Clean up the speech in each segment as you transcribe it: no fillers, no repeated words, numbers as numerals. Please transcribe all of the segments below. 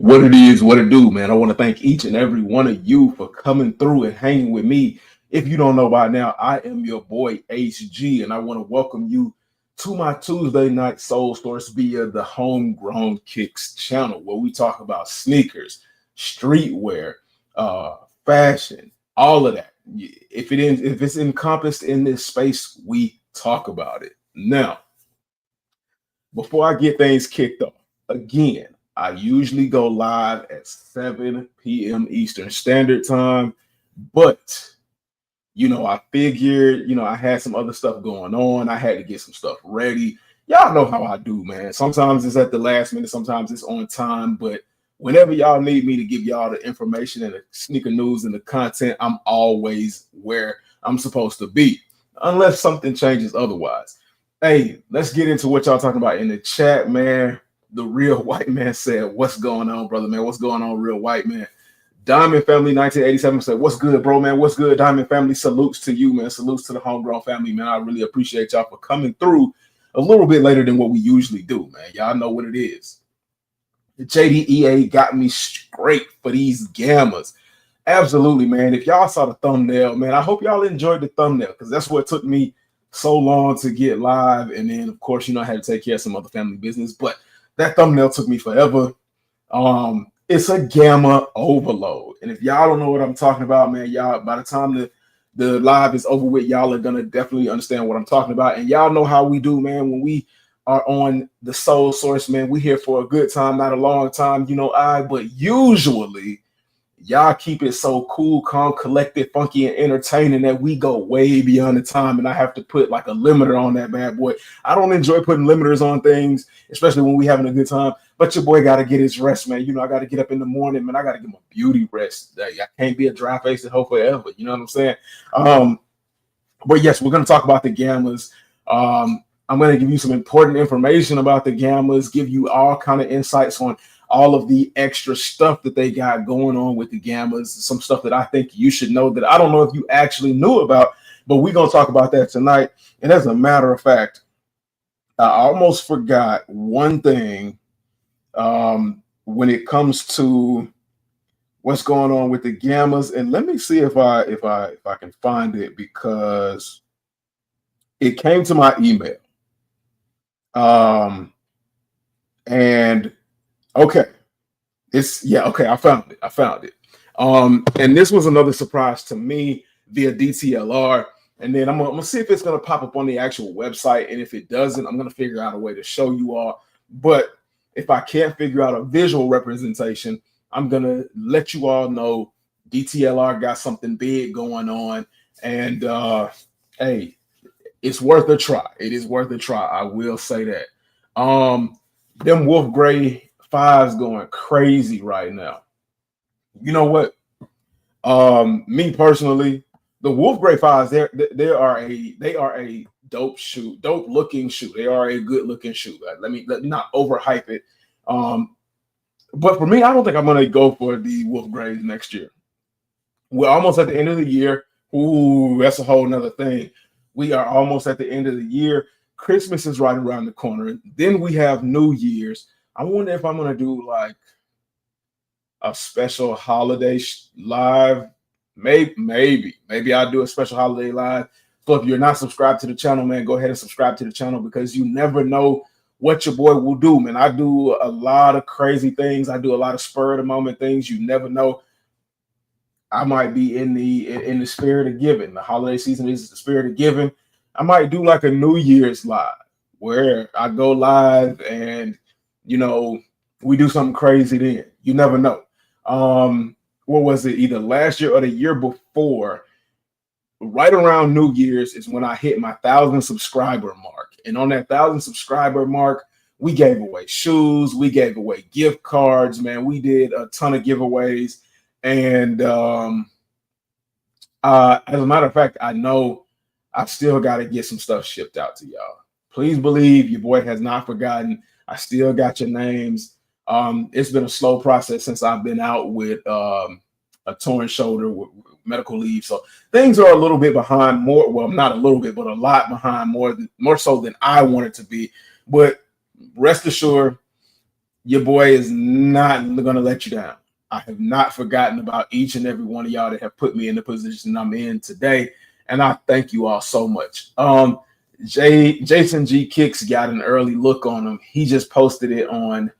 What it is, what it do, man. I want to thank each and every one of you for coming through and hanging with me. If you don't know by now, I am your boy HG, and I want to welcome you to my Tuesday night soul stories via the Homegrown Kicks channel, where we talk about sneakers, streetwear, fashion, all of that. If it's encompassed in this space, we talk about it. Now, before I get things kicked off, again, I usually go live at 7 p.m. Eastern Standard Time, but I figured, I had some other stuff going on. I had to get some stuff ready. Y'all know how I do, man. Sometimes it's at the last minute, sometimes it's on time, but whenever y'all need me to give y'all the information and the sneaker news and the content, I'm always where I'm supposed to be, unless something changes otherwise. Hey, let's get into what y'all talking about in the chat, man. The Real White Man said, "What's going on, brother, man? What's going on, Real White Man?" Diamond Family 1987 said, "What's good, bro, man? What's good, Diamond Family? Salutes to you, man. Salutes to the Homegrown family, man. I really appreciate y'all for coming through a little bit later than what we usually do, man. Y'all know what it is. The JDEA got me straight for these Gammas. Absolutely, man. If y'all saw the thumbnail, man, I hope y'all enjoyed the thumbnail because that's what took me so long to get live. And then, of course, I had to take care of some other family business, but that thumbnail took me forever. It's a Gamma overload. And if y'all don't know what I'm talking about, man, y'all, by the time the live is over with, y'all are going to definitely understand what I'm talking about. And y'all know how we do, man. When we are on the Soul Source, man, we here for a good time, not a long time, but usually y'all keep it so cool, calm, collected, funky, and entertaining that we go way beyond the time, and I have to put like a limiter on that bad boy. I don't enjoy putting limiters on things, especially when we having a good time, but your boy got to get his rest, man. I got to get up in the morning, man. I got to get my beauty rest. I can't be a dry face and hoe forever. You know what I'm saying? But yes, we're going to talk about the Gammas. I'm going to give you some important information about the Gammas, give you all kind of insights on all of the extra stuff that they got going on with the Gammas, some stuff that I think you should know that I don't know if you actually knew about, but we're going to talk about that tonight. And as a matter of fact, I almost forgot one thing when it comes to what's going on with the Gammas. And let me see if I can find it because it came to my email. And okay. Okay. I found it. And this was another surprise to me via DTLR. And then I'm gonna see if it's gonna pop up on the actual website. And if it doesn't, I'm gonna figure out a way to show you all. But if I can't figure out a visual representation, I'm gonna let you all know DTLR got something big going on. And hey, it's worth a try. It is worth a try. I will say that. Them Wolf Gray 5s going crazy right now. You know what? Me personally, the Wolf Gray 5s, they are a dope looking shoe. They are a good looking shoe. Let me not overhype it. But for me, I don't think I'm gonna go for the Wolf Grays next year. We're almost at the end of the year. Ooh, that's a whole nother thing. We are almost at the end of the year. Christmas is right around the corner. Then we have New Year's. I wonder if I'm gonna do like a special holiday live. Maybe I'll do a special holiday live. So if you're not subscribed to the channel, man, go ahead and subscribe to the channel because you never know what your boy will do, man. I do a lot of crazy things. I do a lot of spur of the moment things. You never know. I might be in the spirit of giving. The holiday season is the spirit of giving. I might do like a New Year's live where I go live and we do something crazy then. You never know. What was it? Either last year or the year before, right around New Year's is when I hit my 1,000 subscriber mark. And on that 1,000 subscriber mark, we gave away shoes, we gave away gift cards, man. We did a ton of giveaways. And as a matter of fact, I know I still got to get some stuff shipped out to y'all. Please believe your boy has not forgotten. I still got your names. It's been a slow process since I've been out with a torn shoulder with medical leave. So things are a little bit behind not a little bit, but a lot behind more so than I want it to be. But rest assured, your boy is not going to let you down. I have not forgotten about each and every one of y'all that have put me in the position I'm in today, and I thank you all so much. Jason G Kicks got an early look on him. He just posted it on.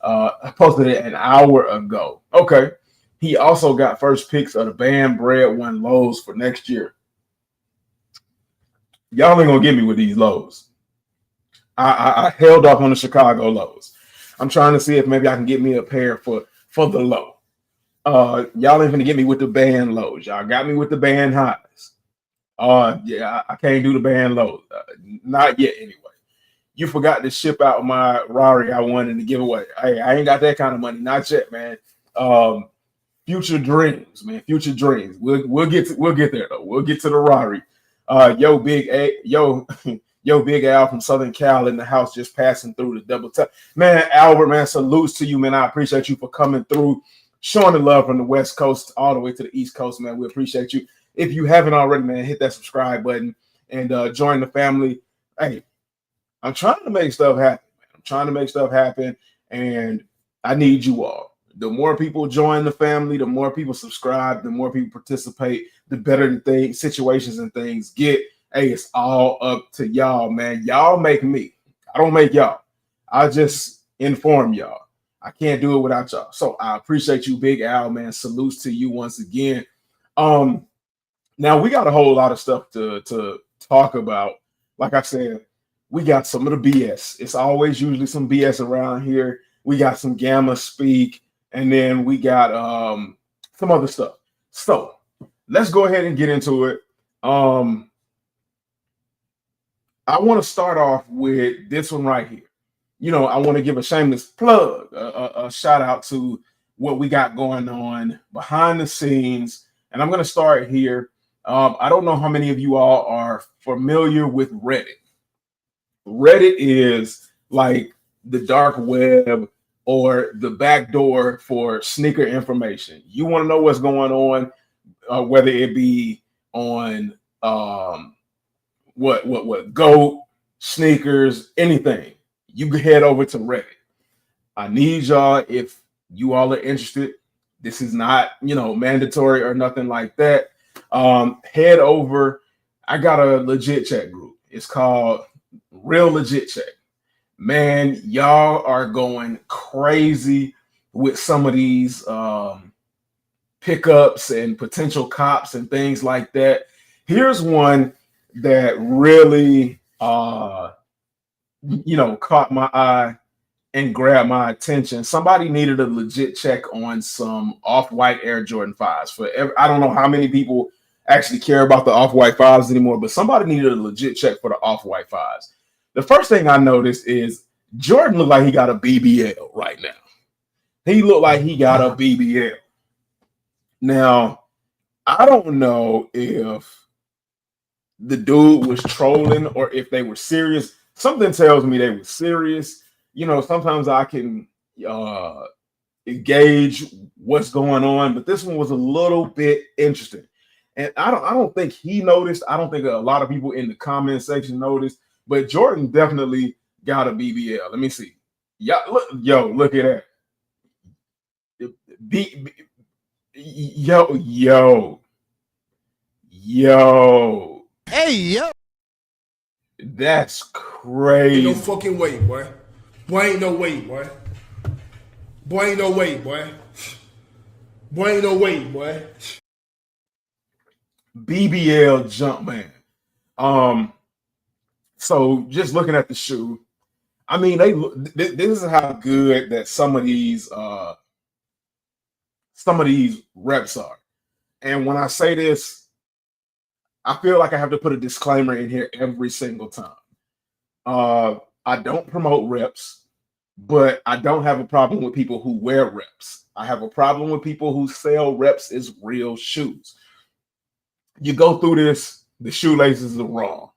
I posted it an hour ago. Okay. He also got first picks of the Band Bread One lows for next year. Y'all ain't gonna get me with these lows. I held off on the Chicago lows. I'm trying to see if maybe I can get me a pair for the low. Y'all ain't gonna get me with the band lows. Y'all got me with the band highs. Yeah, I can't do the band lows. Not yet, anyway. You forgot to ship out my Rari I wanted to give away. Hey, I ain't got that kind of money, not yet, man. Future dreams, man. Future dreams. We'll get there though. We'll get to the Rari. Yo, Big Al from Southern Cal in the house, just passing through the double tap. Man, Albert, man, salutes to you, man. I appreciate you for coming through, showing the love from the West Coast all the way to the East Coast, man. We appreciate you. If you haven't already, man, hit that subscribe button and join the family. Hey, I'm trying to make stuff happen, man. I'm trying to make stuff happen, and I need you all. The more people join the family, the more people subscribe, the more people participate, the better the things, situations and things get. Hey, it's all up to y'all, man. Y'all make me. I don't make y'all. I just inform y'all. I can't do it without y'all. So I appreciate you, Big Al, man. Salutes to you once again. Now we got a whole lot of stuff to talk about. Like I said, we got some of the BS. It's always usually some BS around here. We got some Gamma speak, and then we got some other stuff. So let's go ahead and get into it. I want to start off with this one right here. You know, I want to give a shameless plug, a shout out to what we got going on behind the scenes. And I'm going to start here. I don't know how many of you all are familiar with Reddit. Reddit is like the dark web or the back door for sneaker information. You want to know what's going on, whether it be on what GOAT, sneakers, anything. You can head over to Reddit. I need y'all, if you all are interested, this is not, mandatory or nothing like that. Head over. I got a legit check group. It's called Real Legit Check. Man, y'all are going crazy with some of these pickups and potential cops and things like that. Here's one that really caught my eye and grabbed my attention. Somebody needed a legit check on some Off-White Air Jordan 5s. I don't know how many people actually care about the Off-White 5s anymore, but somebody needed a legit check for the Off-White 5s. The first thing I noticed is Jordan looked like he got a BBL right now. He looked like he got a BBL. Now, I don't know if the dude was trolling or if they were serious. Something tells me they were serious. Sometimes I can gauge what's going on, but this one was a little bit interesting. And I don't think he noticed. I don't think a lot of people in the comment section noticed, but Jordan definitely got a BBL. Let me see. Look at that. Hey, yo. That's crazy. Ain't no fucking way, boy. Boy, ain't no way, boy. Boy, ain't no way, boy. Boy, ain't no way, boy. BBL Jumpman. So just looking at the shoe, I mean, this is how good that some of these reps are. And when I say this, I feel like I have to put a disclaimer in here every single time. I don't promote reps, but I don't have a problem with people who wear reps. I have a problem with people who sell reps as real shoes. You go through this, the shoelaces are wrong.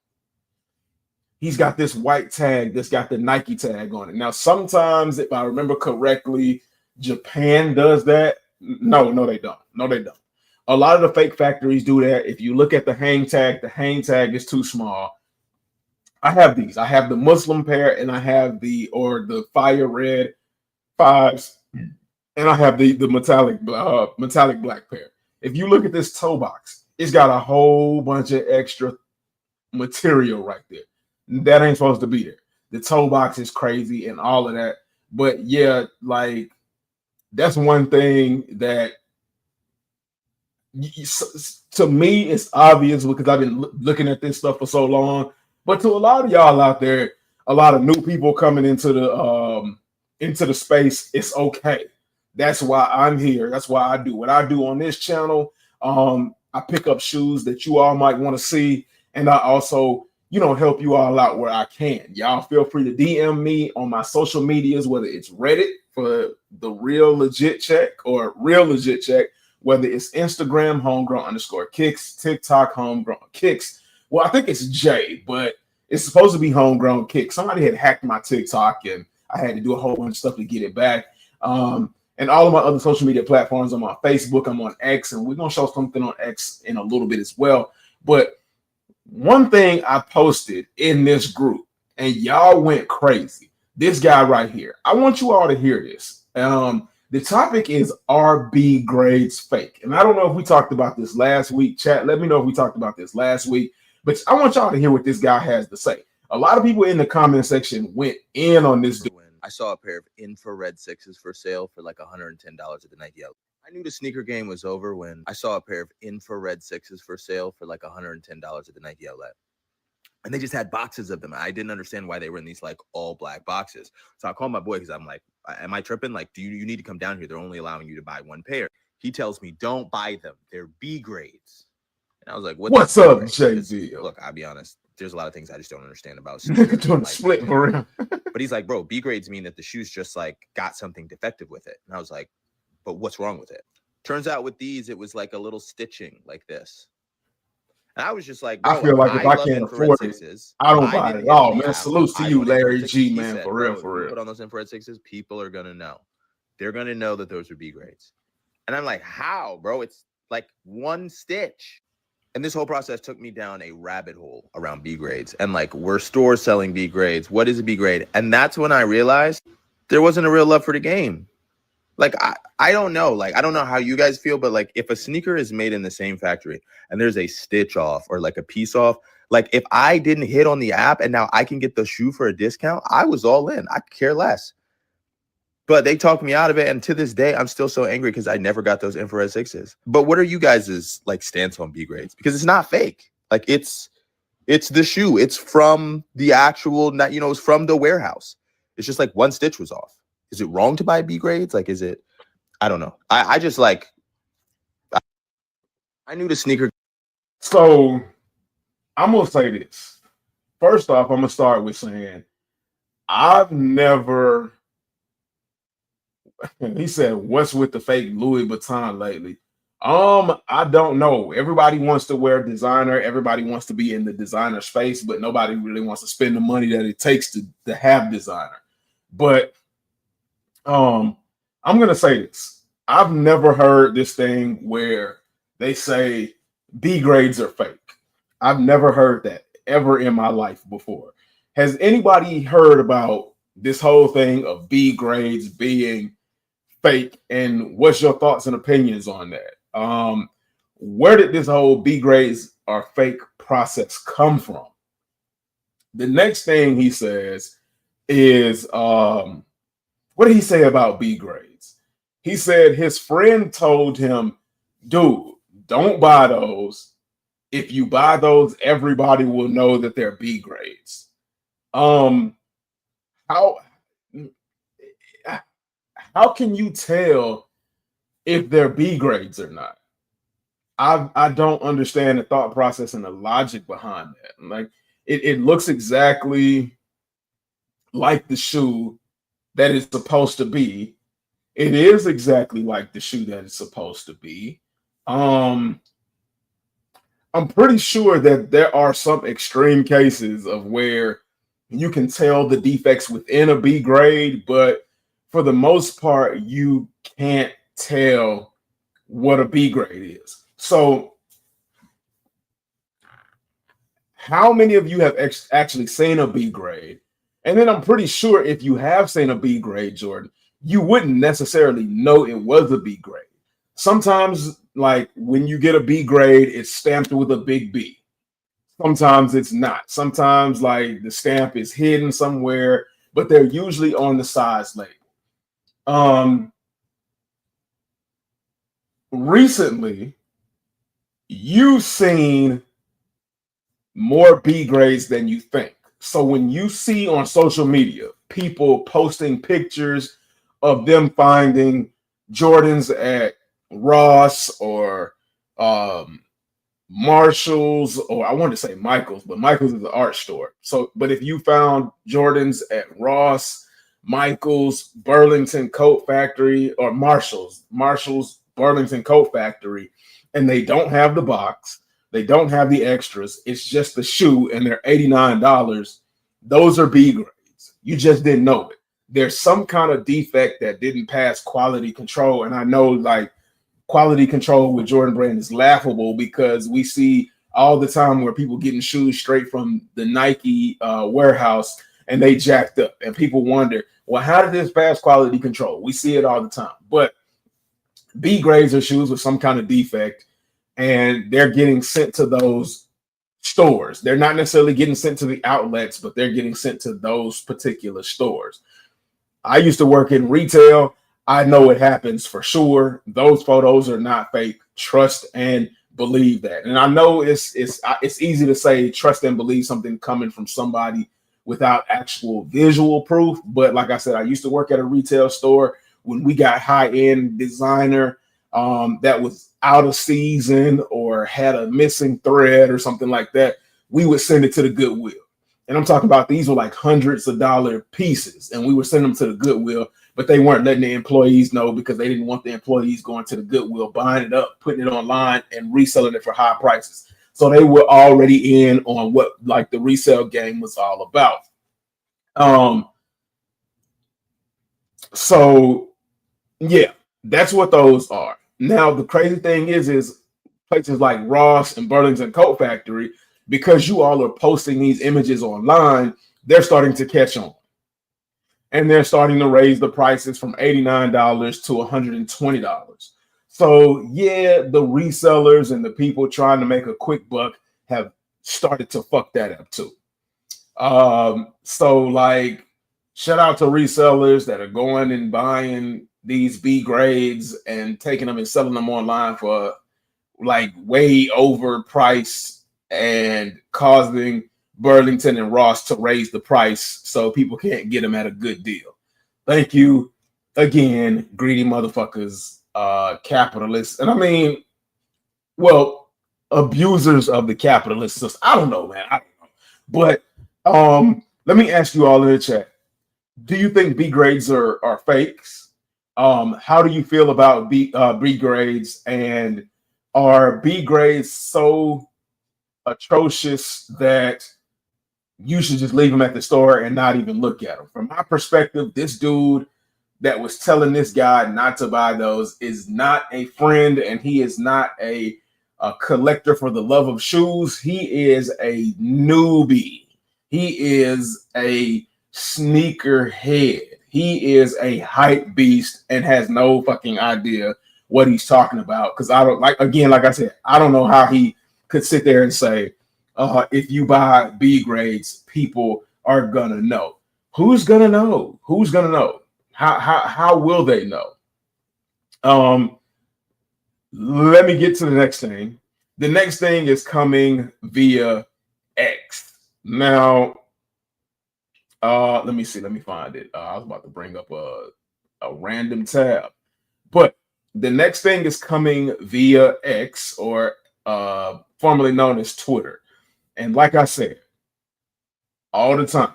He's got this white tag that's got the Nike tag on it. Now, sometimes, if I remember correctly, Japan does that. No, they don't. No, they don't. A lot of the fake factories do that. If you look at the hang tag is too small. I have these. I have the Muslim pair and I have the Fire 5s, and I have the metallic black pair. If you look at this toe box, it's got a whole bunch of extra material right there. That ain't supposed to be there. The toe box is crazy and all of that. But yeah, like that's one thing that to me it's obvious because I've been looking at this stuff for so long. But to a lot of y'all out there, a lot of new people coming into the space, it's okay. That's why I'm here. That's why I do what I do on this channel. I pick up shoes that you all might want to see, and I also, help you all out where I can. Y'all feel free to DM me on my social medias, whether it's Reddit for the Real Legit Check or Real Legit Check, whether it's Instagram, homegrown_kicks, TikTok, homegrown kicks. Well, I think it's J, but it's supposed to be homegrown kicks. Somebody had hacked my TikTok, and I had to do a whole bunch of stuff to get it back. And all of my other social media platforms. I'm on Facebook, I'm on X, and we're going to show something on X in a little bit as well. But one thing I posted in this group, and y'all went crazy, this guy right here. I want you all to hear this. The topic is, are B grades fake? And I don't know if we talked about this last week. Chat, let me know if we talked about this last week. But I want y'all to hear what this guy has to say. A lot of people in the comment section went in on this dude. I saw a pair of infrared 6s for sale for like $110 at the Nike outlet. I knew the sneaker game was over when I saw a pair of infrared 6s for sale for like $110 at the Nike outlet. And they just had boxes of them. I didn't understand why they were in these like all black boxes. So I called my boy because I'm like, am I tripping? Like, you need to come down here. They're only allowing you to buy one pair. He tells me, don't buy them. They're B grades. And I was like, what's up, Jay-Z? Look, I'll be honest. There's a lot of things I just don't understand about. Doing split for real. But he's like, bro, B grades mean that the shoe's just like got something defective with it. And I was like, but what's wrong with it? Turns out with these, it was like a little stitching like this. And I was just like, bro, I feel like if I can't afford it, I don't buy it at all, man. Salutes to you, Larry G, man, for real, for real. Put on those infrared 6s, people are going to know. They're going to know that those are B grades. And I'm like, how, bro? It's like one stitch. And this whole process took me down a rabbit hole around B grades. And like, we're stores selling B grades. What is a B grade? And that's when I realized there wasn't a real love for the game. Like, I don't know. Like, I don't know how you guys feel, but like, if a sneaker is made in the same factory and there's a stitch off or like a piece off, like if I didn't hit on the app and now I can get the shoe for a discount, I was all in. I could care less. But they talked me out of it. And to this day, I'm still so angry because I never got those infrared 6s. But what are you guys' like stance on B grades? Because it's not fake. Like it's the shoe. It's from the actual, it's from the warehouse. It's just like one stitch was off. Is it wrong to buy B grades? Like, is it? I don't know. I just like, I knew the sneaker. So I'm going to say this. First off, I'm going to start with saying I've never, he said, what's with the fake Louis Vuitton lately? I don't know. Everybody wants to wear designer. Everybody wants to be in the designer space, but nobody really wants to spend the money that it takes to have designer. But I'm going to say this. I've never heard this thing where they say B grades are fake. I've never heard that ever in my life before. Has anybody heard about this whole thing of B grades being fake? And what's your thoughts and opinions on that? Where did this whole B grades are fake process come from? The next thing he says is, what did he say about B grades? He said his friend told him, dude, don't buy those. If you buy those, everybody will know that they're B grades. How can you tell if they're B grades or not? I don't understand the thought process and the logic behind that. Like it looks exactly like the shoe that it's supposed to be. It is exactly like the shoe that it's supposed to be. I'm pretty sure that there are some extreme cases of where you can tell the defects within a B grade, but for the most part, you can't tell what a B grade is. So how many of you have actually seen a B grade? And then I'm pretty sure if you have seen a B grade, Jordan, you wouldn't necessarily know it was a B grade. Sometimes, like when you get a B grade, it's stamped with a big B. Sometimes it's not. Sometimes, like the stamp is hidden somewhere, but they're usually on the size label. Recently, you've seen more B grades than you think. So when you see on social media people posting pictures of them finding Jordans at Ross or Marshalls, or I wanted to say Michaels, but Michaels is an art store. So, but if you found Jordans at Ross, Michaels, Burlington Coat Factory, or Marshalls, Burlington Coat Factory, and they don't have the box, they don't have the extras, it's just the shoe, and they're $89, those are B grades. You just didn't know it. There's some kind of defect that didn't pass quality control, and I know like quality control with Jordan Brand is laughable because we see all the time where people getting shoes straight from the Nike warehouse and they jacked up, and people wonder, well, how did this pass quality control? We see it all the time. But B grades are shoes with some kind of defect, and they're getting sent to those stores. They're not necessarily getting sent to the outlets, but they're getting sent to those particular stores. I used to work in retail. I know it happens for sure. Those photos are not fake. Trust and believe that. And I know it's easy to say trust and believe something coming from somebody without actual visual proof. But like I said, I used to work at a retail store. When we got high-end designer that was out of season or had a missing thread or something like that, we would send it to the Goodwill. And I'm talking about these were like hundreds of dollar pieces, and we would send them to the Goodwill, but they weren't letting the employees know because they didn't want the employees going to the Goodwill, buying it up, putting it online, and reselling it for high prices. So they were already in on what like the resale game was all about. So yeah, that's what those are. Now the crazy thing is places like Ross and Burlington Coat Factory, because you all are posting these images online, they're starting to catch on. And they're starting to raise the prices from $89 to $120. So yeah, the resellers and the people trying to make a quick buck have started to fuck that up too. So like, shout out to resellers that are going and buying these B grades and taking them and selling them online for like way overpriced and causing Burlington and Ross to raise the price so people can't get them at a good deal. Thank you again, greedy motherfuckers, capitalists. And I mean, well, abusers of the capitalist system. I don't know, man. I don't know. But let me ask you all in the chat. Do you think B grades are fakes? How do you feel about B grades? And are B grades so atrocious that you should just leave them at the store and not even look at them? From my perspective, this dude that was telling this guy not to buy those is not a friend, and he is not a collector for the love of shoes. He is a newbie. He is a sneaker head. He is a hype beast and has no fucking idea what he's talking about. Because I don't like I said, I don't know how he could sit there and say, if you buy B grades, people are gonna know. Who's gonna know? Who's gonna know? How will they know? Let me get to the next thing. The next thing is coming via X. Now, let me see. Let me find it. I was about to bring up a random tab, but the next thing is coming via X, or formerly known as Twitter. And like I said, all the time,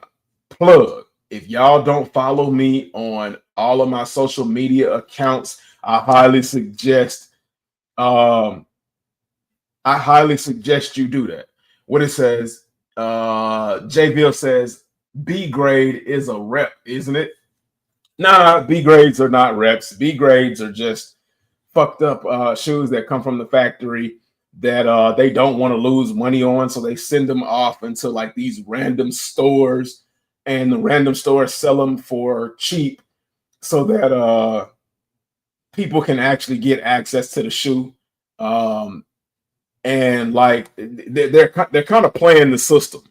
plug. If y'all don't follow me on all of my social media accounts, I highly suggest you do that. What it says, JVille says, B grade is a rep, isn't it? Nah, B grades are not reps. B grades are just fucked up shoes that come from the factory that they don't want to lose money on, so they send them off into like these random stores, and the random stores sell them for cheap, so that people can actually get access to the shoe. And like they're kind of playing the system.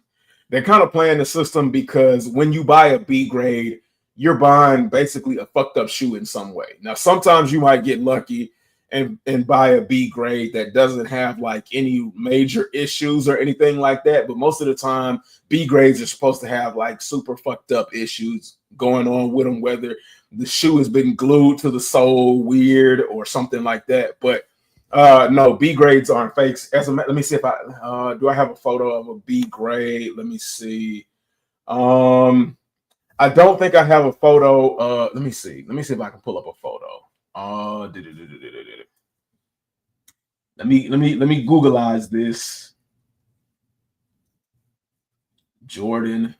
They're kind of playing the system because when you buy a B grade, you're buying basically a fucked up shoe in some way. Now, sometimes you might get lucky and buy a B grade that doesn't have like any major issues or anything like that. But most of the time, B grades are supposed to have like super fucked up issues going on with them, whether the shoe has been glued to the sole weird or something like that. But no, B grades aren't fakes. Let me see if I do I have a photo of a B grade. Let me see. I don't think I have a photo. Let me see. Let me see if I can pull up a photo. Let me Googleize this. Jordan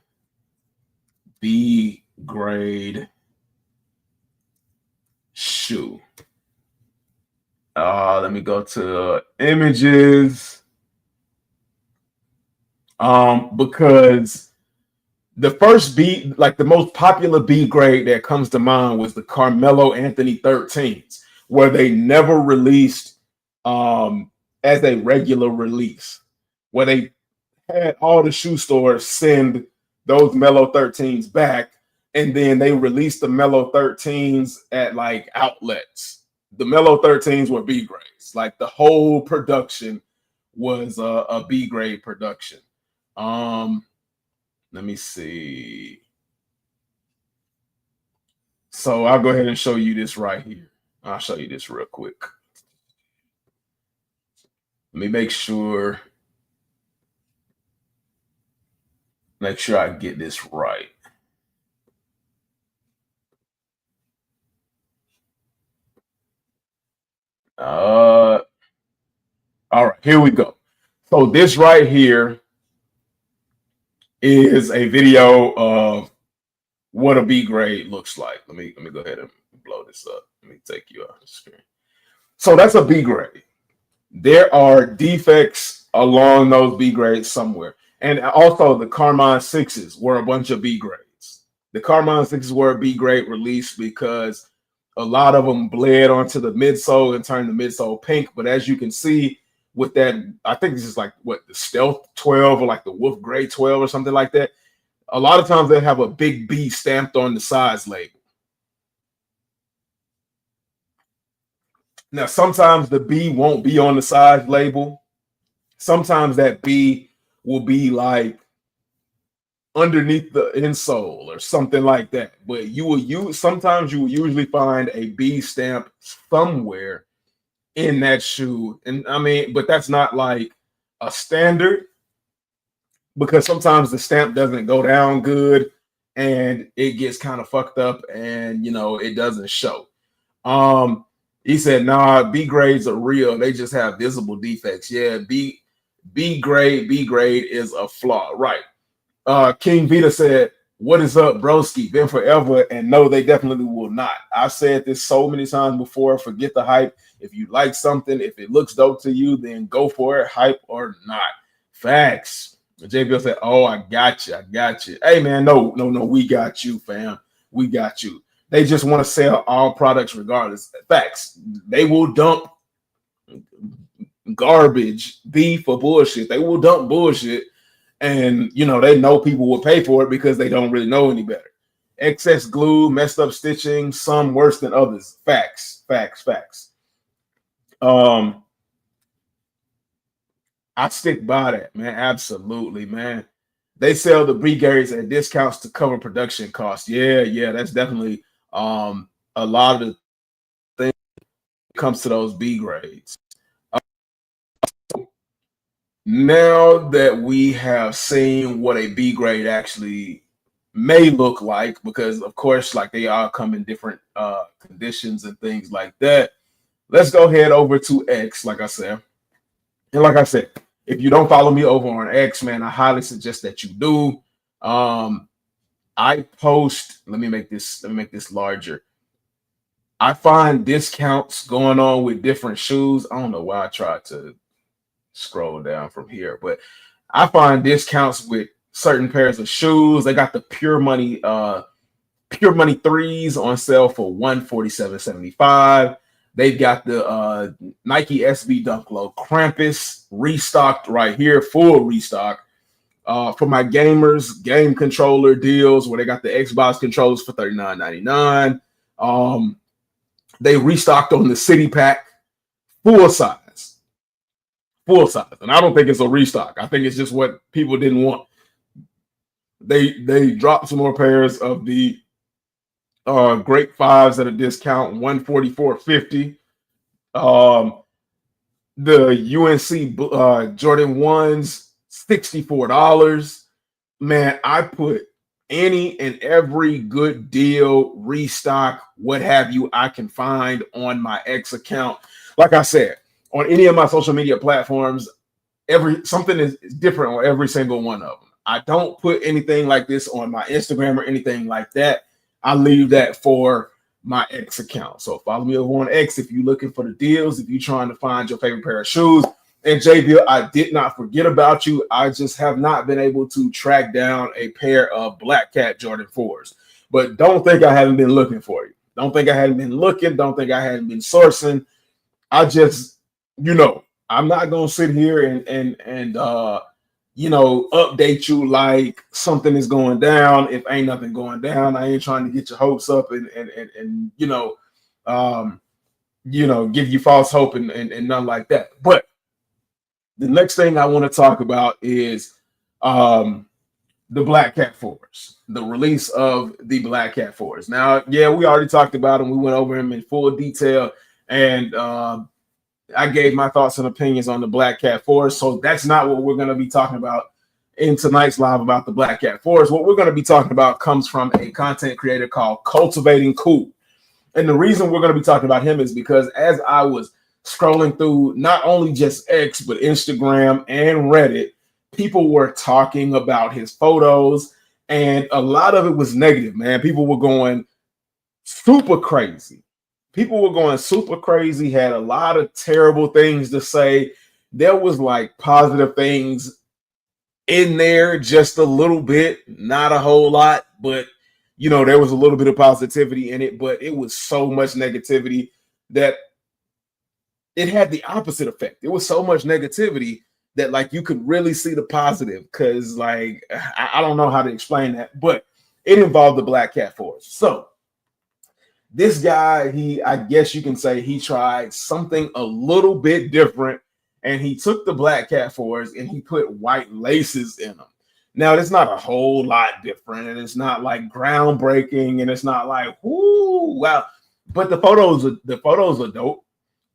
B grade shoe. Let me go to images. Because the first B, like the most popular B grade that comes to mind was the Carmelo Anthony 13s, where they never released as a regular release, where they had all the shoe stores send those Melo 13s back, and then they released the Melo 13s at like outlets. The Melo 13s were B grades. Like the whole production was a B grade production. Let me see. So I'll go ahead and show you this right here. I'll show you this real quick. Let me make sure I get this right. All right, here we go. So this right here is a video of what a B grade looks like. Let me go ahead and blow this up. Let me take you off the screen. So that's a B grade. There are defects along those B grades somewhere. And also the Carmine 6s were a bunch of B grades. The Carmine 6s were a B grade release because a lot of them bled onto the midsole and turned the midsole pink. But as you can see with that, I think this is like what, the Stealth 12 or like the Wolf Gray 12 or something like that. A lot of times they have a big B stamped on the size label. Now, sometimes the B won't be on the size label. Sometimes that B will be like underneath the insole or something like that. But sometimes you will usually find a B stamp somewhere in that shoe. And I mean, but that's not like a standard, because sometimes the stamp doesn't go down good and it gets kind of fucked up and it doesn't show. He said, nah, B grades are real. They just have visible defects. Yeah, B grade is a flaw. Right. King Vita said, what is up, broski? Been forever. And no, they definitely will not. I've said this so many times before. Forget the hype. If you like something, if it looks dope to you, then go for it, hype or not. Facts. JBL said, oh, I got you. Hey, man, no, we got you, fam. We got you. They just want to sell all products regardless. Facts. They will dump garbage, beef, or bullshit. They will dump bullshit. And, they know people will pay for it because they don't really know any better. Excess glue, messed up stitching, some worse than others. Facts. I stick by that, man. Absolutely, man. They sell the B grades at discounts to cover production costs. Yeah, that's definitely a lot of the things that comes to those B grades. Now that we have seen what a B grade actually may look like, because of course, like they all come in different conditions and things like that, let's go head over to X, like I said. And like I said, if you don't follow me over on X, man, I highly suggest that you do. I post, let me make this larger. I find discounts going on with different shoes. I don't know why I tried to scroll down from here, but I find discounts with certain pairs of shoes. They got the Pure Money Pure Money 3s on sale for $147.75. They've got the Nike SB Dunk Low Krampus restocked right here, full restock. For my gamers, game controller deals where they got the Xbox controllers for $39.99. They restocked on the City Pack, full size. And I don't think it's a restock. I think it's just what people didn't want. They dropped some more pairs of the Great Fives at a discount, $144.50. The UNC Jordan 1s, $64. Man, I put any and every good deal, restock, what have you, I can find on my X account. Like I said, on any of my social media platforms, something is different on every single one of them. I don't put anything like this on my Instagram or anything like that. I leave that for my X account. So follow me over on X if you're looking for the deals, if you're trying to find your favorite pair of shoes. And JB, I did not forget about you. I just have not been able to track down a pair of Black Cat Jordan 4s. But don't think I haven't been looking for you. Don't think I hadn't been looking. Don't think I hadn't been sourcing. I just, I'm not going to sit here and update you like something is going down. If ain't nothing going down, I ain't trying to get your hopes up and give you false hope and nothing like that. But the next thing I want to talk about is the Black Cat 4s, the release of the Black Cat 4s. Now, yeah, we already talked about them. We went over them in full detail, and I gave my thoughts and opinions on the Black Cat 4s. So that's not what we're going to be talking about in tonight's live about the Black Cat 4s. What we're going to be talking about comes from a content creator called Cultivating Cool. And the reason we're going to be talking about him is because as I was scrolling through not only just X, but Instagram and Reddit, people were talking about his photos, and a lot of it was negative, man. People were going super crazy. Had a lot of terrible things to say. There was like positive things in there, just a little bit, not a whole lot, but there was a little bit of positivity in it, but it was so much negativity that it had the opposite effect. It was so much negativity that like you could really see the positive, because like I don't know how to explain that, but it involved the Black Cat 4s. So this guy, I guess you can say he tried something a little bit different, and he took the Black Cat 4s and he put white laces in them. Now, it's not a whole lot different, and it's not like groundbreaking, and it's not like, whoo, wow. But the photos are dope.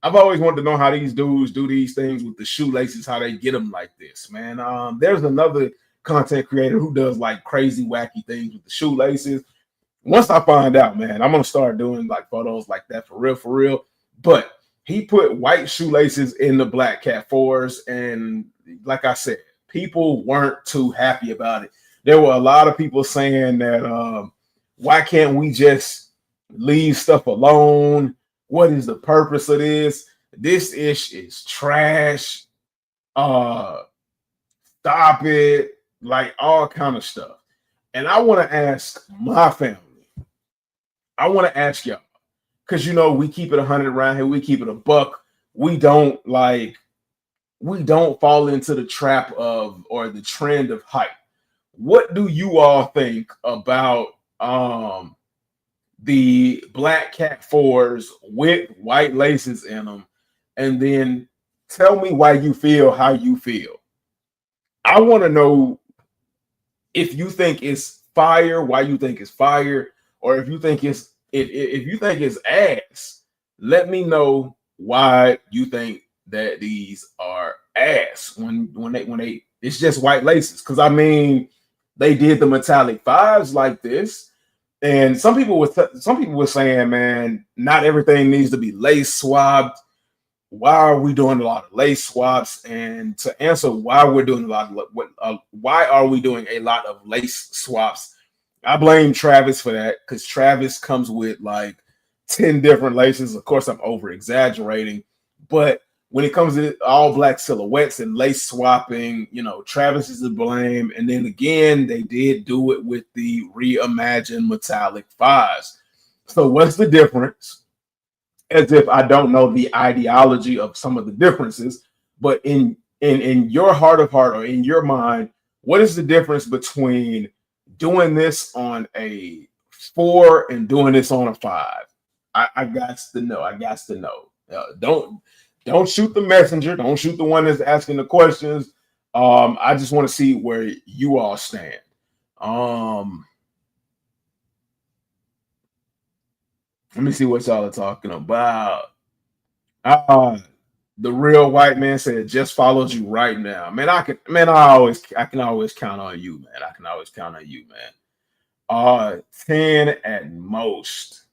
I've always wanted to know how these dudes do these things with the shoelaces, how they get them like this, man. There's another content creator who does like crazy, wacky things with the shoelaces. Once I find out, man, I'm going to start doing like photos like that for real. But he put white shoelaces in the Black Cat 4s. And like I said, people weren't too happy about it. There were a lot of people saying that, why can't we just leave stuff alone? What is the purpose of this? This ish is trash. Stop it. Like all kind of stuff. And I want to ask my family. I want to ask y'all, because we keep it 100 around here. We keep it a buck. We don't fall into the trap of or the trend of hype. What do you all think about the Black Cat 4s with white laces in them? And then tell me why you feel how you feel. I want to know if you think it's fire, why you think it's fire, or if you think it's ass. Let me know why you think that these are ass when they it's just white laces. Because I mean, they did the metallic 5s like this, and some people were saying, man, not everything needs to be lace swapped. Why are we doing a lot of lace swaps? And to answer why we're doing why are we doing a lot of lace swaps, I blame Travis for that, because Travis comes with like 10 different laces. Of course, I'm over exaggerating, but when it comes to all black silhouettes and lace swapping, Travis is to blame. And then again, they did do it with the reimagined metallic 5s. So what's the difference? As if I don't know the ideology of some of the differences, but in your heart of heart or in your mind, what is the difference between doing this on a 4 and doing this on a 5? I got to know. Don't shoot the messenger. Don't shoot the one that's asking the questions. I just want to see where you all stand. Let me see what y'all are talking about. The real white man said, just follows you right now. Man, I can always count on you, man. I can always count on you, man. 10 at most.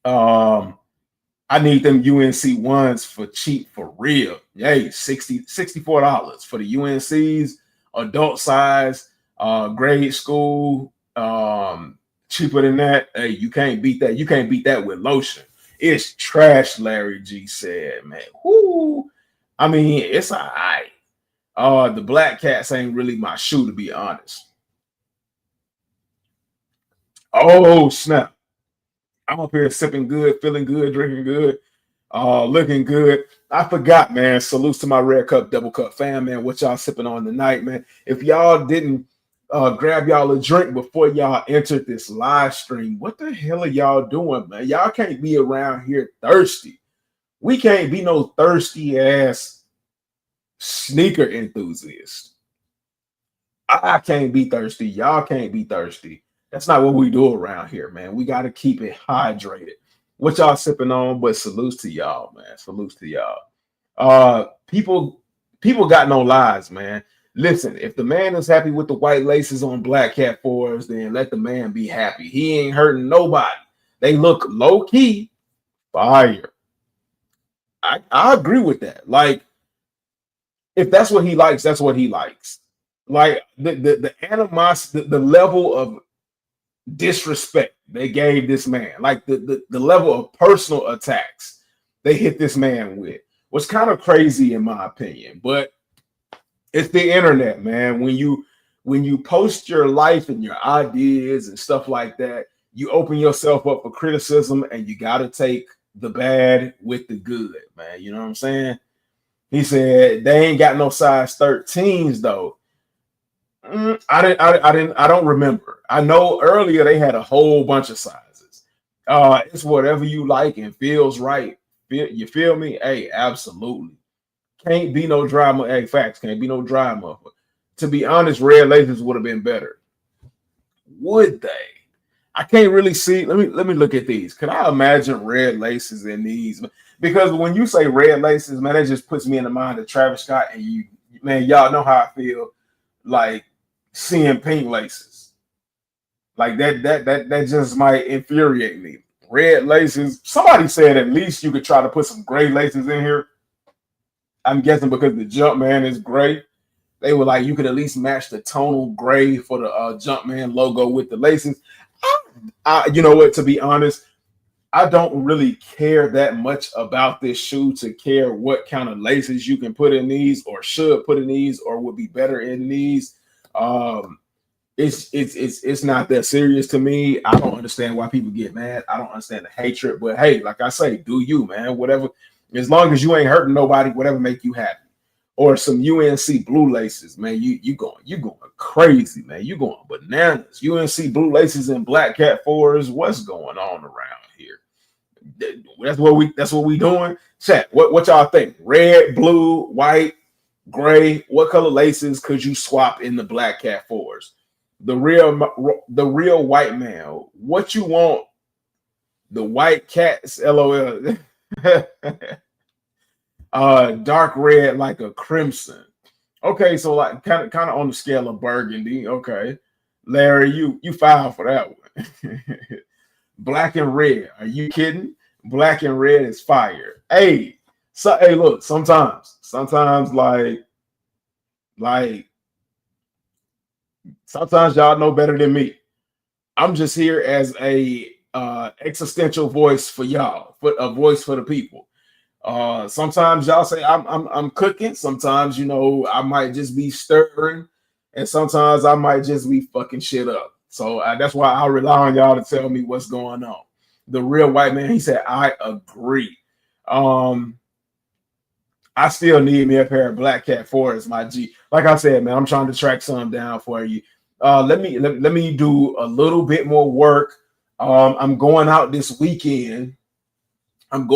I need them UNC ones for cheap, for real. Yay, $64 for the UNCs, adult size, grade school. Cheaper than that. Hey, you can't beat that. You can't beat that with lotion. It's trash, Larry G said, man. Whoo. I mean, it's all right. The Black Cats ain't really my shoe, to be honest. Oh, snap. I'm up here sipping good, feeling good, drinking good, looking good. I forgot, man. Salutes to my Red Cup, Double Cup fam, man. What y'all sipping on tonight, man? If y'all didn't grab y'all a drink before y'all entered this live stream, what the hell are y'all doing, man? Y'all can't be around here thirsty. We can't be no thirsty ass sneaker enthusiast. I can't be thirsty. Y'all can't be thirsty. That's not what we do around here, man. We got to keep it hydrated. What y'all sipping on? But salutes to y'all, man. Salutes to y'all. People got no lies, man. Listen, if the man is happy with the white laces on Black Cat 4s, then let the man be happy. He ain't hurting nobody. They look low key fire. I agree with that. Like, if that's what he likes, that's what he likes. Like the animosity, the level of disrespect they gave this man, like the level of personal attacks they hit this man with was kind of crazy in my opinion. But it's the internet, man. When you post your life and your ideas and stuff like that, you open yourself up for criticism, and you got to take the bad with the good, man. You know what I'm saying? He said they ain't got no size 13s though. I don't remember. I know earlier they had a whole bunch of sizes. It's whatever you like and feels right. You feel me? Hey, absolutely. Can't be no drama. Hey, facts. Can't be no drama. To be honest, red laces would have been better. Would they? I can't really see. Let me look at these. Can I imagine red laces in these? Because when you say red laces, man, that just puts me in the mind of Travis Scott. And y'all know how I feel like seeing pink laces. Like that just might infuriate me. Red laces. Somebody said at least you could try to put some gray laces in here. I'm guessing because the Jumpman is gray. They were like, you could at least match the tonal gray for the Jumpman logo with the laces. You know what? To be honest, I don't really care that much about this shoe to care what kind of laces you can put in these or should put in these or would be better in these. It's not that serious to me. I don't understand why people get mad. I don't understand the hatred. But hey, like I say, do you, man? Whatever. As long as you ain't hurting nobody, whatever make you happy. Or some UNC blue laces, man. You going crazy, man. You going bananas. UNC blue laces and Black Cat 4s. What's going on around here? That's what we doing. Chat. What y'all think? Red, blue, white, gray. What color laces could you swap in the Black Cat 4s? The real white man. What you want? The white cats. LOL. Dark red like a crimson. Okay, so like kind of on the scale of burgundy. Okay, Larry, you filed for that one. Black and red. Are you kidding? Black and red is fire. Hey, look. Sometimes sometimes y'all know better than me. I'm just here as a existential voice for y'all, a voice for the people. Sometimes y'all say I'm cooking. Sometimes, you know, I might just be stirring, and sometimes I might just be fucking shit up. So that's why I rely on y'all to tell me what's going on. The real white man, he said, I agree. I still need me a pair of Black Cat 4s, my G. Like I said, man, I'm trying to track some down for you. Let me do a little bit more work. I'm going out this weekend. And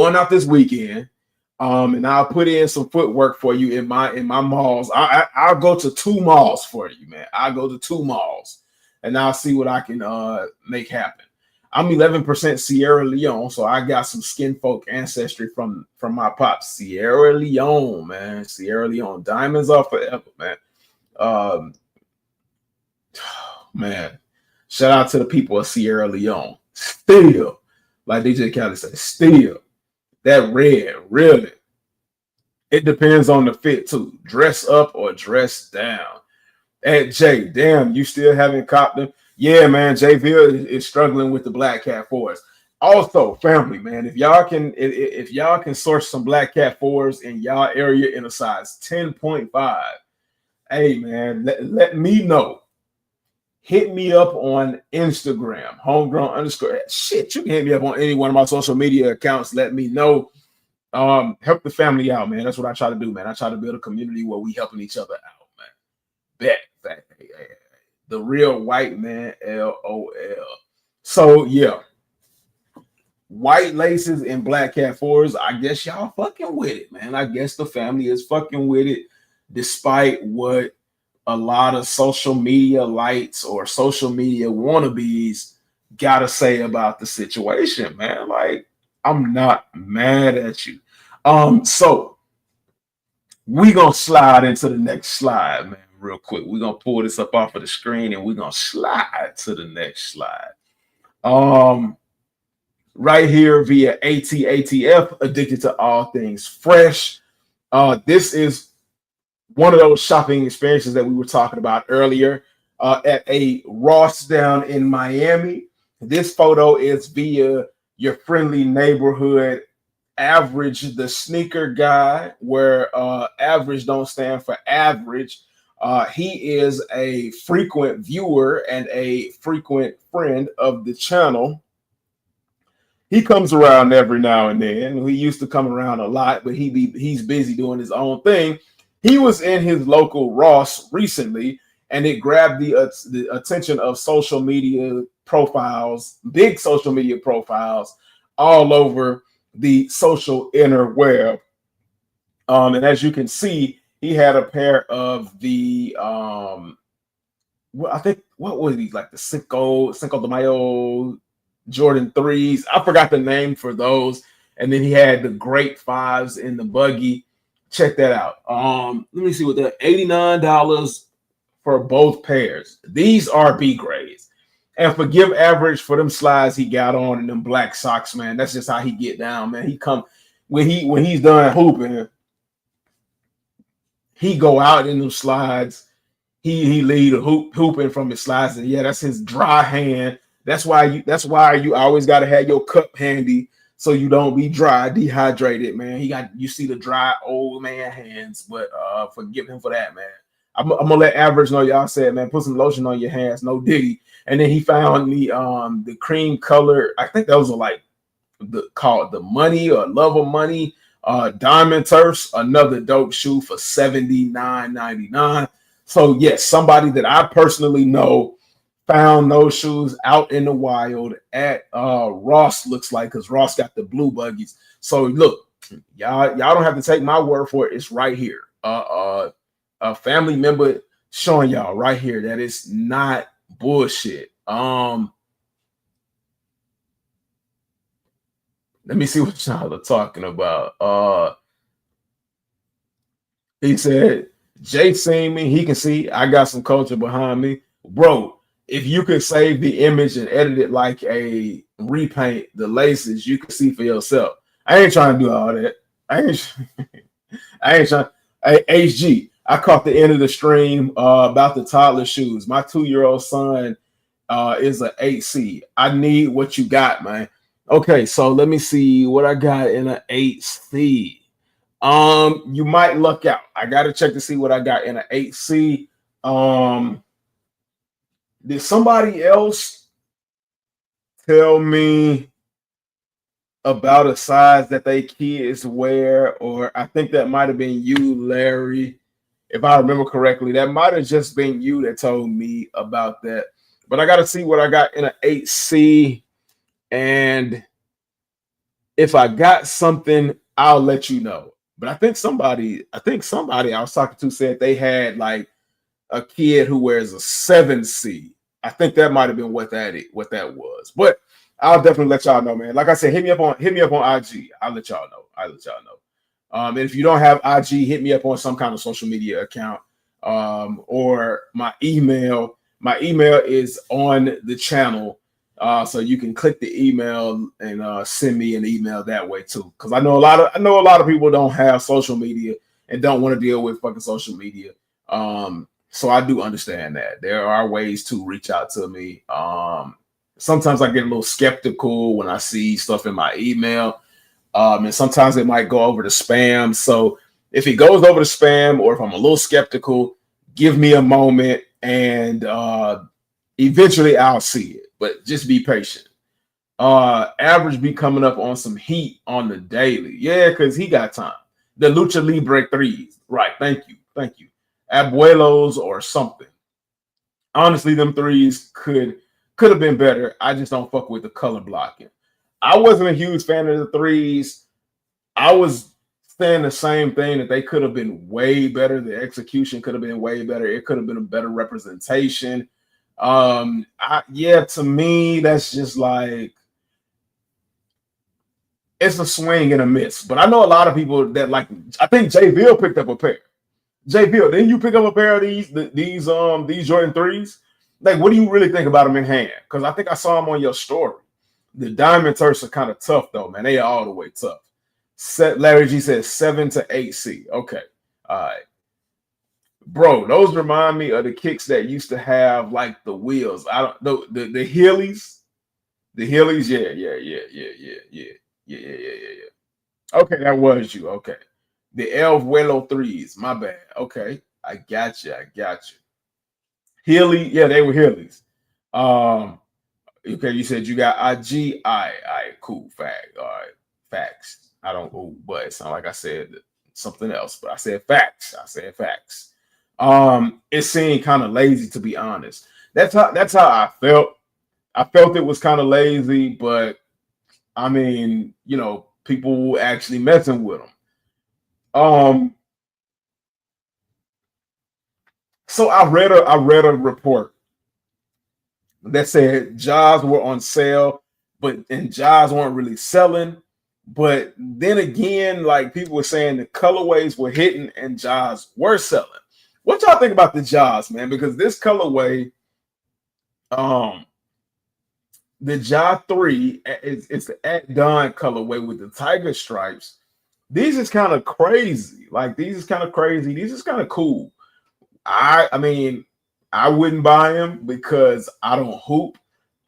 I'll put in some footwork for you in my malls. I'll go to 2 malls for you, man. I'll go to 2 malls, and I'll see what I can make happen. I'm 11% Sierra Leone, so I got some skin folk ancestry from my pops. Sierra Leone, man. Sierra Leone. Diamonds are forever, man. Man. Shout out to the people of Sierra Leone. Still, like DJ Khaled said, still. That red, really. It depends on the fit, too. Dress up or dress down. At Jay, damn, you still haven't copped them? Yeah, man, JVille is struggling with the Black Cat 4s. Also, family, man, if y'all can source some Black Cat 4s in y'all area in a size 10.5, hey, man, let me know. Hit me up on Instagram, homegrown_. Shit, you can hit me up on any one of my social media accounts. Let me know. Help the family out, man. That's what I try to do, man. I try to build a community where we helping each other out, man. Bet. The real white man, LOL. So yeah, white laces and Black Cat 4s. I guess y'all fucking with it, man. I guess the family is fucking with it, despite what a lot of social media lights or social media wannabes gotta say about the situation, man. Like, I'm not mad at you. So we gonna slide into the next slide, man, real quick. We're gonna pull this up off of the screen and we're gonna slide to the next slide. Right here via ATATF, Addicted to All Things Fresh. This is one of those shopping experiences that we were talking about earlier at a Ross down in Miami. This photo is via your friendly neighborhood Average, the sneaker guy, where average don't stand for average. He is a frequent viewer and a frequent friend of the channel. He comes around every now and then. He used to come around a lot, but he's busy doing his own thing. He was in his local Ross recently, and it grabbed the attention of social media profiles, big social media profiles, all over the social interweb. And as you can see, he had a pair of the I think, what was these, like the Cinco de Mayo Jordan 3s. I forgot the name for those. And then he had the Great 5s in the buggy. Check that out. Let me see what that $89 for both pairs. These are B grades. And forgive Average for them slides he got on and them black socks, man. That's just how he get down, man. He come when he's done hooping, he go out in them slides. He lead hooping from his slides, and yeah, that's his dry hand. That's why you always got to have your cup handy so you don't be dry, dehydrated, man. You see the dry old man hands, but forgive him for that, man. I'm gonna let Average know y'all said, man, put some lotion on your hands, no Diddy. And then he found me the cream color. I think those are like called the Money or Love of Money Diamond Turfs, another dope shoe for $79.99. So yes, somebody that I personally know found those shoes out in the wild at Ross, looks like, because Ross got the blue buggies. So look, y'all don't have to take my word for it. It's right here. A family member showing y'all right here that it's not bullshit. Let me see what y'all are talking about. He said, Jay seen me, he can see I got some culture behind me. Bro, if you could save the image and edit it like a repaint, the laces, you can see for yourself. I ain't trying to do all that. I ain't trying. Hey, HG, I caught the end of the stream about the toddler shoes. My 2-year-old son is an 8C. I need what you got, man. Okay, so let me see what I got in an 8C. You might luck out. I gotta check to see what I got in an 8C. Did somebody else tell me about a size that they kids wear? Or I think that might have been you, Larry. If I remember correctly, that might have just been you that told me about that. But I got to see what I got in an 8C. And if I got something, I'll let you know. But I think somebody I was talking to said they had like a kid who wears a 7C. I think that might have been what that was. But I'll definitely let y'all know, man. Like I said, hit me up on IG. I'll let y'all know. And if you don't have IG, hit me up on some kind of social media account, or my email. My email is on the channel, so you can click the email and send me an email that way too. Because I know a lot of people don't have social media and don't want to deal with fucking social media. So I do understand that there are ways to reach out to me. Sometimes I get a little skeptical when I see stuff in my email. And sometimes it might go over to spam. So if it goes over to spam, or if I'm a little skeptical, give me a moment and eventually I'll see it. But just be patient. Average be coming up on some heat on the daily. Yeah, because he got time. The Lucha Libre 3s. Right. Thank you. Abuelos or something. Honestly, them 3s could have been better. I just don't fuck with the color blocking. I wasn't a huge fan of the 3s. I was saying the same thing, that they could have been way better. The execution could have been way better. It could have been a better representation. To me, that's just like, it's a swing and a miss. But I know a lot of people that like. I think Jay Bill picked up a pair. Jay Bill, didn't you pick up a pair of these Jordan 3s? Like, what do you really think about them in hand? Because I think I saw them on your story. The Diamond Turfs are kind of tough, though, man. They are all the way tough. Larry G says 7 to 8C. Okay. All right. Bro, those remind me of the kicks that used to have, like, the wheels. I don't know. The Heelys. The Heelys, yeah. Okay, that was you. Okay. The El Vuelo 3s. My bad. Okay. I got you. Healy, yeah, they were Heelys. Okay, you said you got IG. All right, cool. Fact. All right, facts. I don't know, but it sounded like I said something else, but I said facts. It seemed kind of lazy, to be honest. That's how I felt. I felt it was kind of lazy, but I mean, people actually messing with them. So I read a report that said Jaws were on sale, and Jaws weren't really selling. But then again, like, people were saying the colorways were hitting and Jaws were selling. What y'all think about the Jaws, man? Because this colorway, the Jaws 3, it's the at dawn colorway with the tiger stripes. These is kind of crazy. These is kind of cool. I mean, I wouldn't buy them because I don't hoop.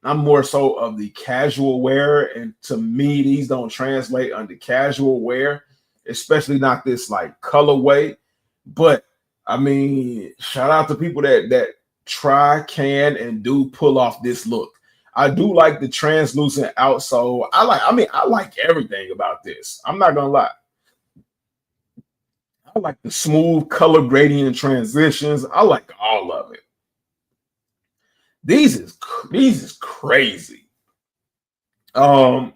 I'm more so of the casual wear, and to me, these don't translate under casual wear, especially not this like colorway. But I mean, shout out to people that try, can, and do pull off this look. I do like the translucent outsole. I like everything about this. I'm not gonna lie. I like the smooth color gradient transitions. I like all of it. These is crazy. And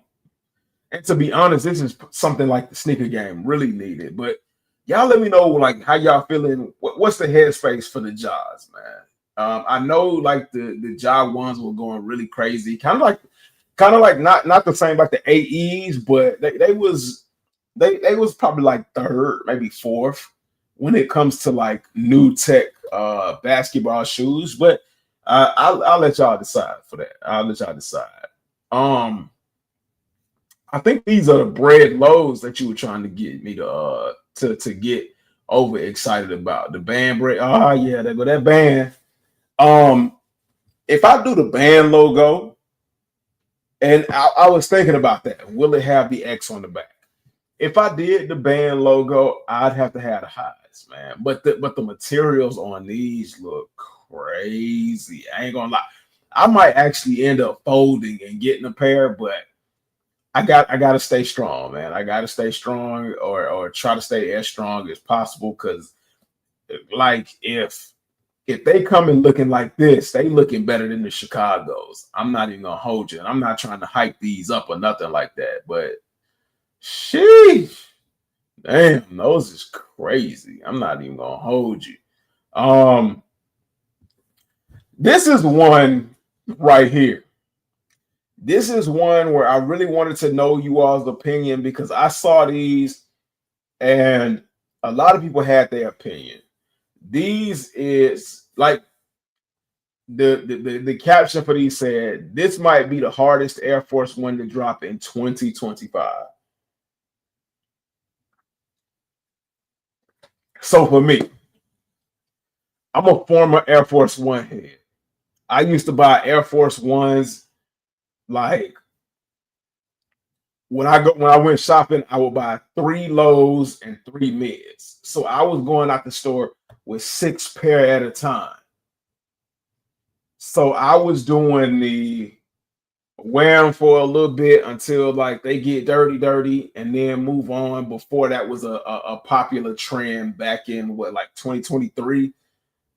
to be honest, this is something like the sneaker game really needed. But y'all let me know like how y'all feeling. What's the headspace for the Jaws, man? I know like the Jaws ones were going really crazy, kind of like not the same like the AEs, but they was probably like third, maybe fourth when it comes to like new tech basketball shoes. But I'll let y'all decide for that. I'll let y'all decide. I think these are the bread lows that you were trying to get me to get over excited about. The band bread. Oh yeah, they go that band. If I do the band logo, and I was thinking about that, will it have the X on the back? if I did the band logo, I'd have to have the highs, man. But the materials on these look crazy. I ain't gonna lie. I might actually end up folding and getting a pair, but I gotta stay strong, man. I gotta stay strong or try to stay as strong as possible. Cause like if they come in looking like this, they looking better than the Chicago's. I'm not even gonna hold you. I'm not trying to hype these up or nothing like that, but sheesh. Damn, those is crazy. I'm not even gonna hold you. This is one right here. This is one where I really wanted to know you all's opinion because I saw these and a lot of people had their opinion. These is like the caption for these said, this might be the hardest Air Force One to drop in 2025. So for me, I'm a former Air Force One head. I used to buy Air Force Ones like when I went shopping, I would buy 3 lows and 3 mids. So I was going out the store with 6 pair at a time. So I was doing the wear them for a little bit until like they get dirty, and then move on. Before that was a popular trend back in like 2023,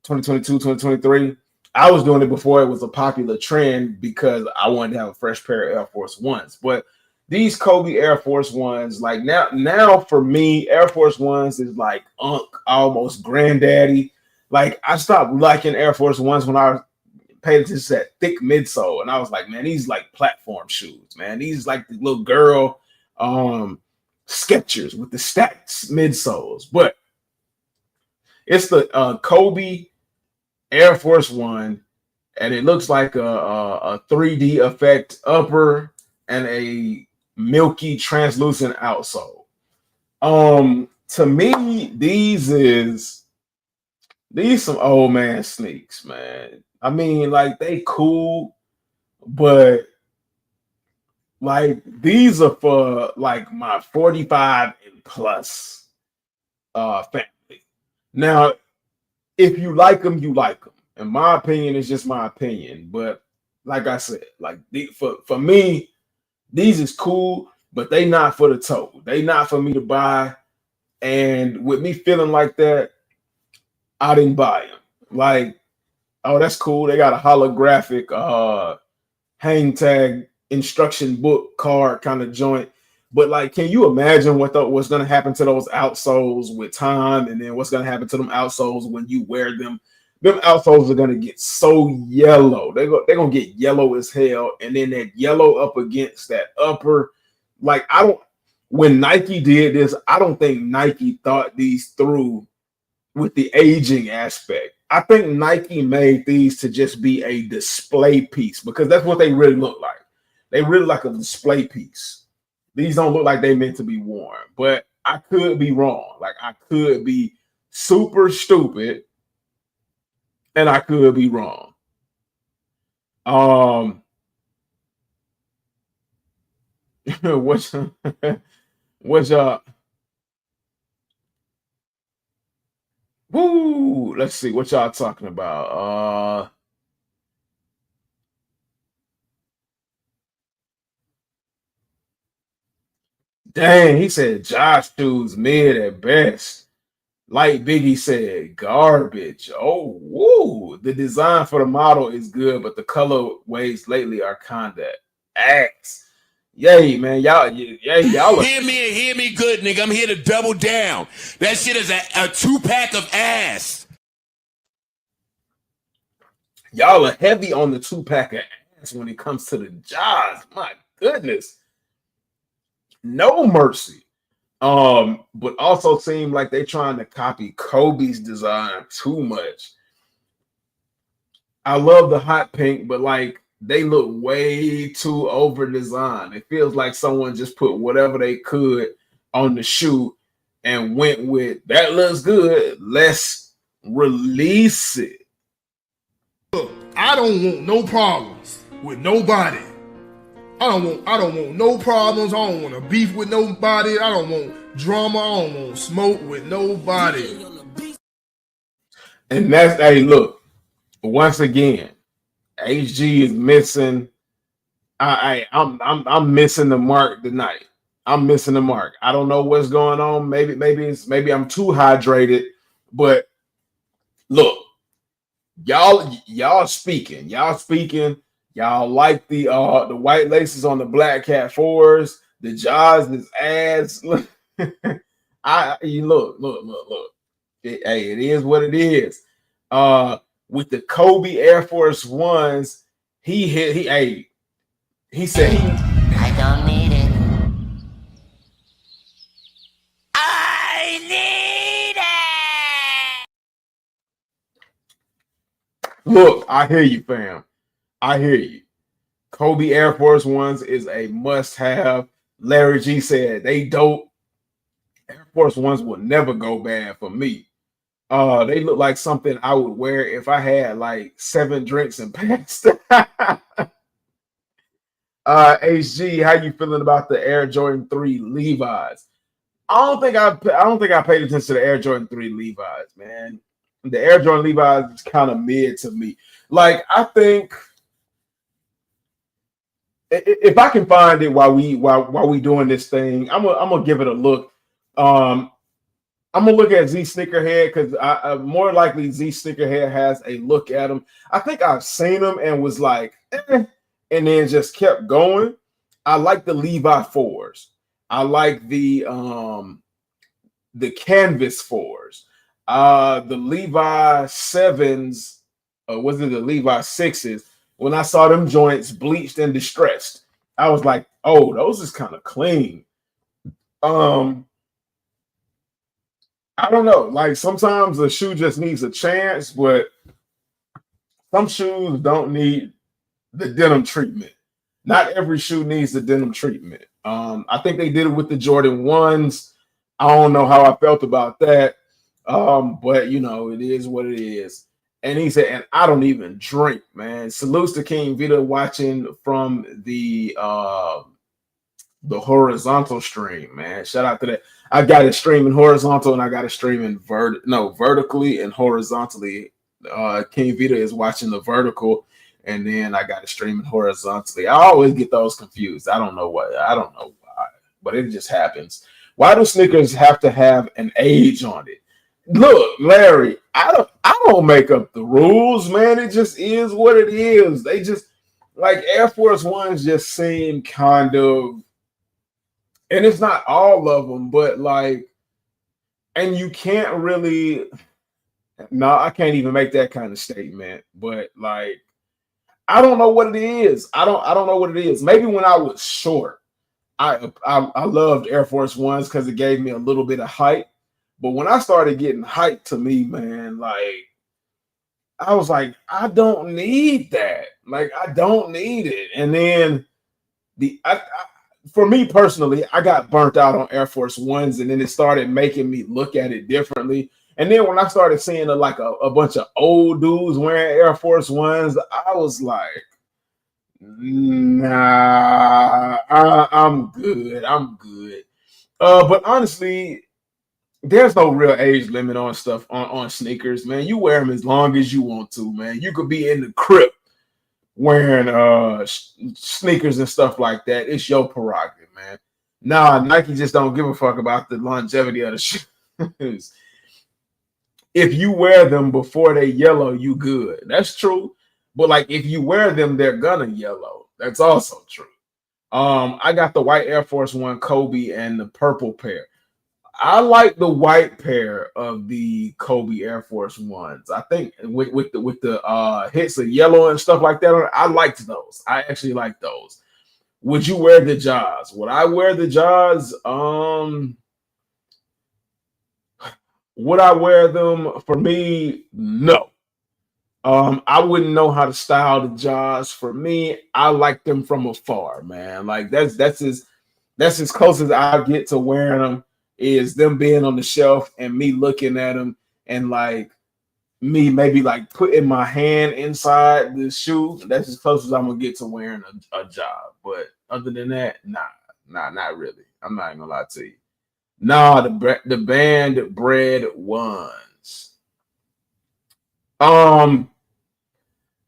2022, 2023. I was doing it before it was a popular trend because I wanted to have a fresh pair of Air Force Ones. But these Kobe Air Force Ones, like now for me, Air Force Ones is like almost granddaddy. Like I stopped liking Air Force Ones when I paid attention to that thick midsole, and I was like, man, these like platform shoes, man. These like the little girl Skechers with the stacked midsoles. But it's the Kobe Air Force One, and it looks like a 3D effect upper and a milky translucent outsole. To me, these some old man sneaks, man. I mean, like they cool, but like these are for like my 45 and plus family. Now, if you like them, you like them. In my opinion, it's just my opinion. But like I said, like for me, these is cool, but they not for the toe. They not for me to buy. And with me feeling like that, I didn't buy them. Like, oh, that's cool. They got a holographic hang tag instruction book card kind of joint. But like, can you imagine what's going to happen to those outsoles with time, and then what's going to happen to them outsoles when you wear them? Them outsoles are going to get so yellow. They're going to get yellow as hell, and then that yellow up against that upper. Like when Nike did this, I don't think Nike thought these through with the aging aspect. I think Nike made these to just be a display piece because that's what they really look like. They really like a display piece. These don't look like they meant to be worn, but I could be wrong. Like I could be super stupid and I could be wrong. What's woo, let's see what y'all talking about. Dang, he said Josh shoes mid at best. Like Biggie said, garbage. Oh, woo. The design for the model is good, but the colorways lately are kinda ass. Yay, man. Y'all hear me good, nigga. I'm here to double down. That shit is a 2-pack of ass. Y'all are heavy on the 2-pack of ass when it comes to the Jaws. My goodness. No mercy. But also seem like they trying to copy Kobe's design too much. I love the hot pink, but like they look way too over designed. It feels like someone just put whatever they could on the shoe and went with that looks good. Let's release it. Look, I don't want no problems with nobody. I don't want no problems. I don't want to beef with nobody. I don't want drama. I don't want smoke with nobody. And that's, hey, look, once again, HG is missing. I'm missing the mark tonight. I'm missing the mark. I don't know what's going on. Maybe I'm too hydrated. But look, y'all speaking. Y'all like the white laces on the Black Cat 4s, the jaws in his ass. Look, look. It is what it is. With the Kobe Air Force Ones, he said I don't need it. I need it. Look, I hear you, fam. I hear you. Kobe Air Force Ones is a must-have. Larry G said they dope. Air Force Ones will never go bad for me. They look like something I would wear if I had like 7 drinks and passed. HG, how you feeling about the Air Jordan 3 Levi's? I don't think I paid attention to the Air Jordan 3 Levi's, man. The Air Jordan Levi's is kind of mid to me. Like, I think if I can find it while we doing this thing, I'm gonna give it a look. I'm gonna look at Z Sneakerhead because more likely Z Sneakerhead has a look at him. I think I've seen him and was like, and then just kept going. I like the Levi 4s. I like the Canvas 4s. The Levi 7s, was it the Levi 6s? When I saw them joints bleached and distressed, I was like, oh, those is kind of clean. I don't know. Like, sometimes a shoe just needs a chance, but some shoes don't need the denim treatment. Not every shoe needs the denim treatment. I think they did it with the Jordan 1s. I don't know how I felt about that. But you know, it is what it is. And he said, and I don't even drink, man. Salutes to King Vita watching from the horizontal stream, man. Shout out to that. I got it streaming horizontal and I got it streaming vertically and horizontally. King Vita is watching the vertical, and then I got it streaming horizontally. I always get those confused. I don't know why, but it just happens. Why do sneakers have to have an age on it? Look, Larry, I don't make up the rules, man. It just is what it is. They just, like, Air Force Ones just seem kind of, and it's not all of them, but like, and you can't really, no, I can't even make that kind of statement. But like, I don't know what it is. I don't know what it is. Maybe when I was short, I loved Air Force Ones because it gave me a little bit of height. But when I started getting height to me, man, like, I was like, I don't need that. Like, I don't need it. And then for me personally, I got burnt out on Air Force Ones, and then it started making me look at it differently. And then when I started seeing a bunch of old dudes wearing Air Force Ones, I was like, nah, I'm good. But honestly, there's no real age limit on stuff on sneakers, man. You wear them as long as you want to, man. You could be in the crypt wearing sneakers and stuff like that. It's your prerogative, man. Nah, Nike just don't give a fuck about the longevity of the shoes. If you wear them before they yellow, you good. That's true. But like, if you wear them, they're gonna yellow. That's also true. I got the white Air Force One Kobe and the purple pair. I like the white pair of the Kobe Air Force Ones. I think with the hits of yellow and stuff like that, I liked those. I actually like those. Would you wear the Jaws? Would I wear the Jaws? Would I wear them? For me, no. I wouldn't know how to style the Jaws. For me, I like them from afar, man. Like that's as close as I get to wearing them, is them being on the shelf and me looking at them and like me maybe like putting my hand inside the shoe. That's as close as I'm gonna get to wearing a job. But other than that, not really. I'm not even gonna lie to you. Nah, the band Bread ones.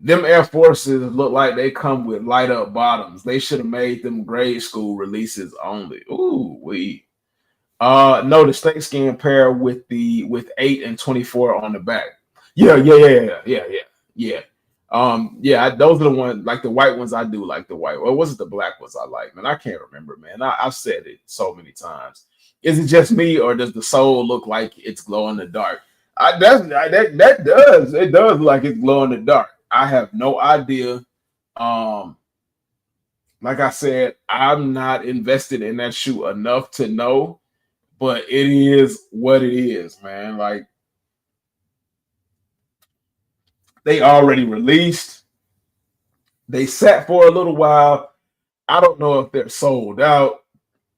Them Air Forces look like they come with light up bottoms. They should have made them grade school releases only. Ooh, no, the snakeskin pair with 8 and 24 on the back. Yeah. Those are the ones, like the white ones. I do like the white. Or was it the black ones I like? Man, I can't remember, man. I've said it so many times. Is it just me, or does the sole look like it's glow in the dark? That does. It does look like it's glow in the dark. I have no idea. Like I said, I'm not invested in that shoe enough to know, but it is what it is, man. Like, they already released. They sat for a little while. I don't know if they're sold out,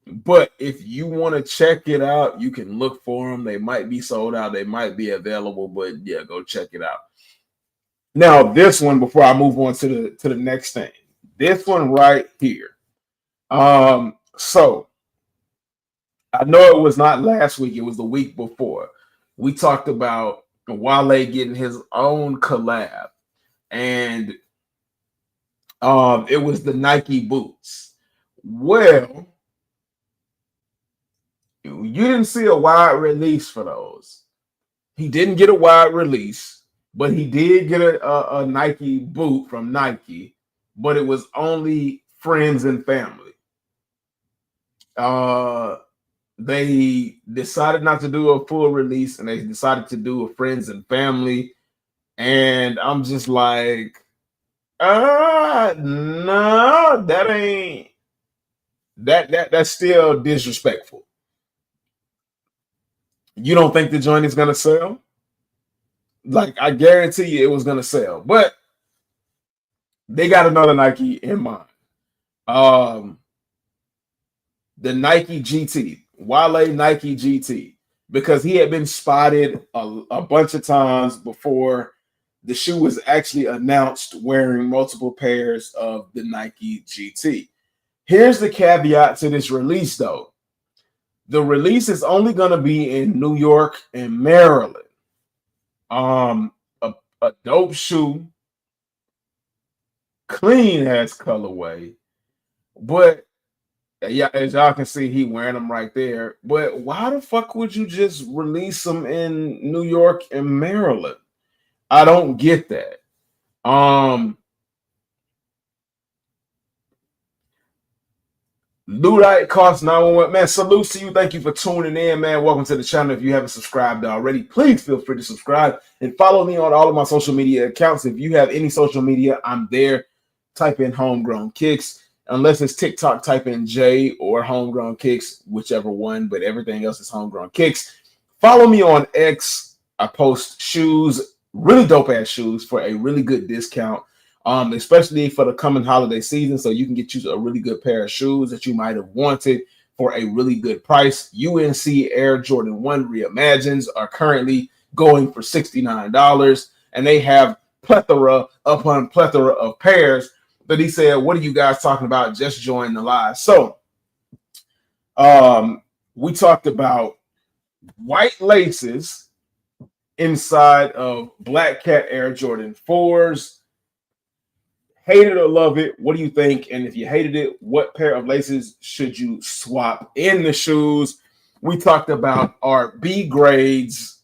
but if you want to check it out, you can look for them. They might be sold out. They might be available, but yeah, go check it out. Now, this one, before I move on to the next thing, this one right here. So I know it was not last week, it was the week before. We talked about Wale getting his own collab, and it was the Nike boots. Well, you didn't see a wide release for those. He didn't get a wide release, but he did get a Nike boot from Nike, but it was only friends and family. They decided not to do a full release, and they decided to do a friends and family. And I'm just like, no, that ain't that's still disrespectful. You don't think the joint is gonna sell? Like, I guarantee you it was gonna sell, but they got another Nike in mind. The Nike GT, Wale Nike GT, because he had been spotted a bunch of times before the shoe was actually announced wearing multiple pairs of the Nike GT. Here's the caveat to this release, though. The release is only going to be in New York and Maryland. A dope shoe, clean ass colorway, but yeah, as y'all can see, he wearing them right there. But why the fuck would you just release them in New York and Maryland? I don't get that. Ludite costs 911. Man, salute to you. Thank you for tuning in, man. Welcome to the channel. If you haven't subscribed already, please feel free to subscribe and follow me on all of my social media accounts. If you have any social media, I'm there. Type in Homegrown Kicks. Unless it's TikTok, type in J or Homegrown Kicks, whichever one, but everything else is Homegrown Kicks. Follow me on X. I post shoes, really dope ass shoes for a really good discount. Especially for the coming holiday season, so you can get you a really good pair of shoes that you might have wanted for a really good price. UNC Air Jordan 1 Reimagines are currently going for $69, and they have plethora upon plethora of pairs. But he said, what are you guys talking about? Just join the live. So we talked about white laces inside of Black Cat Air Jordan 4s. Hate it or love it, what do you think? And if you hated it, what pair of laces should you swap in the shoes? We talked about our B grades,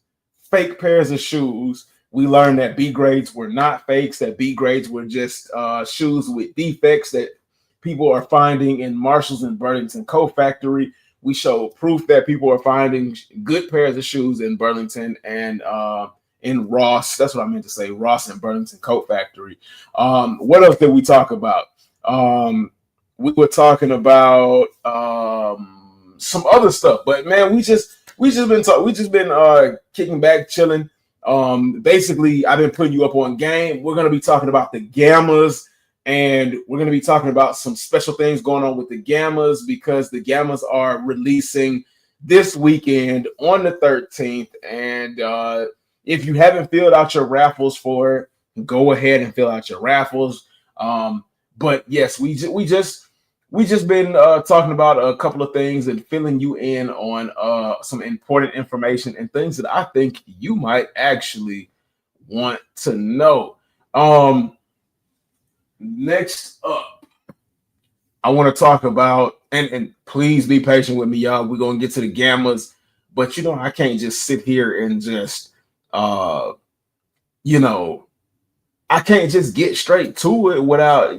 fake pairs of shoes. We learned that B grades were not fakes, that B grades were just shoes with defects that people are finding in Marshalls and Burlington Coat Factory. We showed proof that people are finding good pairs of shoes in Burlington and in Ross. That's what I meant to say, Ross and Burlington Coat Factory. What else did we talk about? We were talking about some other stuff, but man, we just been kicking back, chilling. Basically, I've been putting you up on game. We're gonna be talking about the Gammas, and we're gonna be talking about some special things going on with the Gammas, because the Gammas are releasing this weekend on the 13th, and if you haven't filled out your raffles for it, go ahead and fill out your raffles. But yes, we just been talking about a couple of things and filling you in on some important information and things that I think you might actually want to know. Next up, I want to talk about, and please be patient with me, y'all. We're gonna get to the Gammas, but I can't just sit here and just I can't just get straight to it without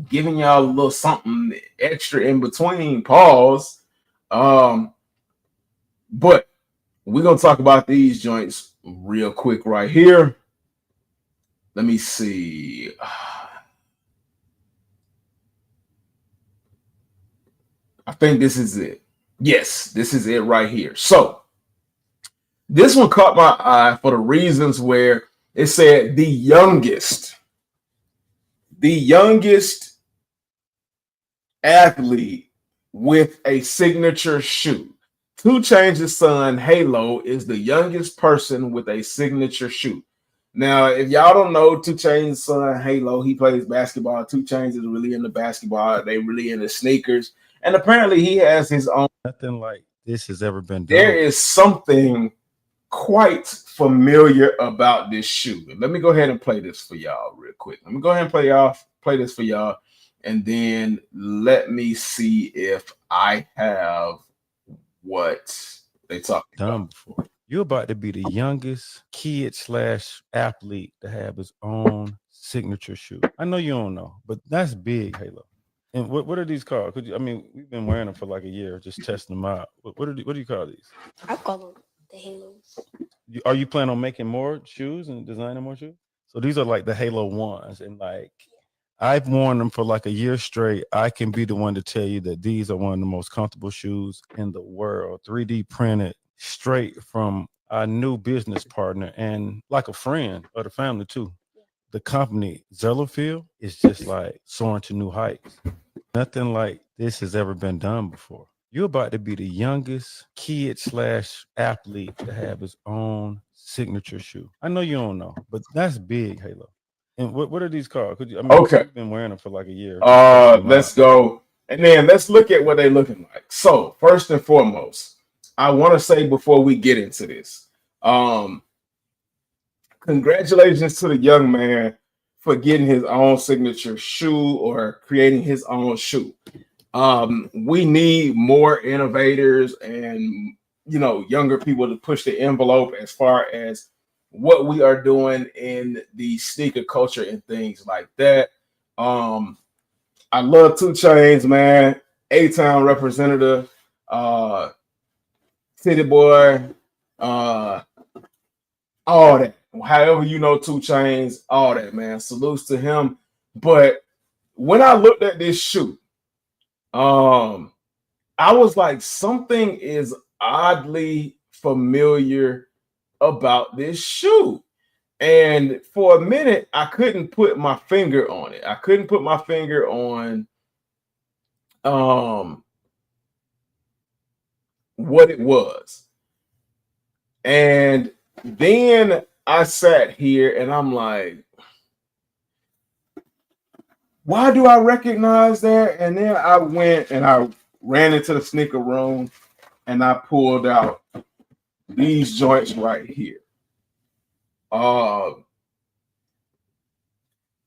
giving y'all a little something extra in between. Pause. But we're gonna talk about these joints real quick right here. Let me see. I think this is it. Yes, this is it right here. So this one caught my eye for the reasons where it said the youngest athlete with a signature shoe. 2 Chainz's son, Halo, is the youngest person with a signature shoe. Now, if y'all don't know 2 Chainz's son, Halo, he plays basketball. 2 Chainz is really into basketball. They really into sneakers. And apparently he has his own. Nothing like this has ever been done. There is something quite familiar about this shoe. Let me go ahead and play this for y'all real quick. Let me go ahead and play this for y'all. And then let me see if I have what they talked about before. You're about to be the youngest kid/athlete to have his own signature shoe. I know you don't know, but that's big, Halo. And what are these called? We've been wearing them for like a year, just testing them out. What do you call these? I call them the Halos. Are you planning on making more shoes and designing more shoes? So these are like the Halo ones, and like I've worn them for like a year straight. I can be the one to tell you that these are one of the most comfortable shoes in the world. 3D printed straight from our new business partner and like a friend of the family too. The company Zellerfield is just like soaring to new heights. Nothing like this has ever been done before. You're about to be the youngest kid/athlete to have his own signature shoe. I know you don't know, but that's big, Halo. And what are these called? Okay. We've been wearing them for like a year. Let's go. And then let's look at what they're looking like. So first and foremost, I want to say before we get into this, congratulations to the young man for getting his own signature shoe or creating his own shoe. We need more innovators and younger people to push the envelope as far as what we are doing in the sneaker culture and things like that. I love 2 Chainz, man. A-Town representative, City Boy, all that. However 2 Chainz, all that, man. Salutes to him. But when I looked at this shoe, I was like, something is oddly familiar about this shoe. And for a minute, I couldn't put my finger on it. I couldn't put my finger on what it was. And then I sat here and I'm like, why do I recognize that? And then I went and I ran into the sneaker room and I pulled out these joints right here.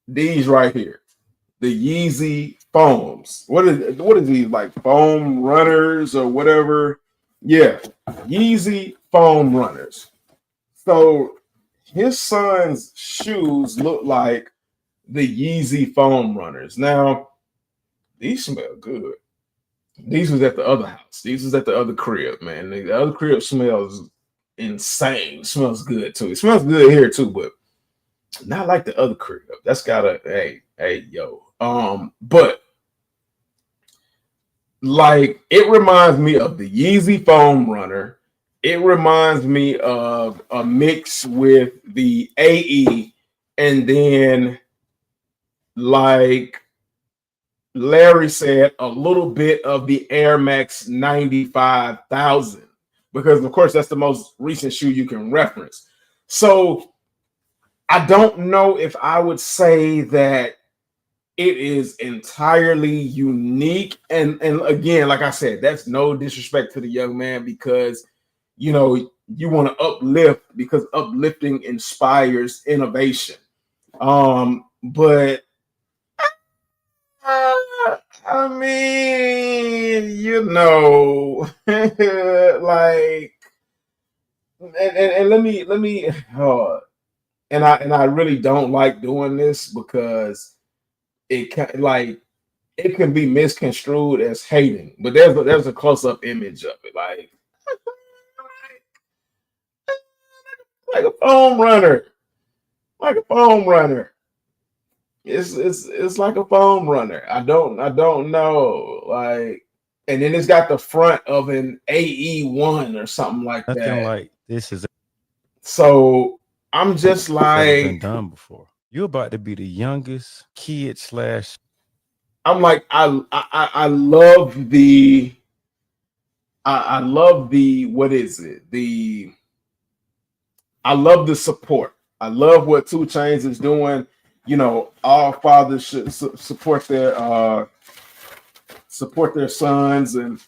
These right here, the Yeezy foams. What is these, like foam runners or whatever? Yeah, Yeezy foam runners. So his son's shoes look like the Yeezy foam runners. Now, these smell good. These was at the other house. These was at the other crib, man. The other crib smells insane. It smells good too. It smells good here too, but not like the other crib. That's gotta, hey, yo. But like it reminds me of the Yeezy foam runner. It reminds me of a mix with the AE, and then like Larry said, a little bit of the Air Max 95,000, because of course that's the most recent shoe you can reference. So I don't know if I would say that it is entirely unique. And again, like I said, that's no disrespect to the young man, because you know you want to uplift, because uplifting inspires innovation. But I mean, you know, like, and let me, and I really don't like doing this because it can, like, it can be misconstrued as hating, but there's a close up image of it, like a foam runner, like a foam runner. It's like a foam runner. I don't know, like, and then it's got the front of an AE1 or something like Nothing that. like this has So I'm just ever been like, done before. You're about to be the youngest kid slash. I'm like, I love the I love the, what is it? I love the support. I love what 2 Chainz is doing. You know, all fathers should support their sons, and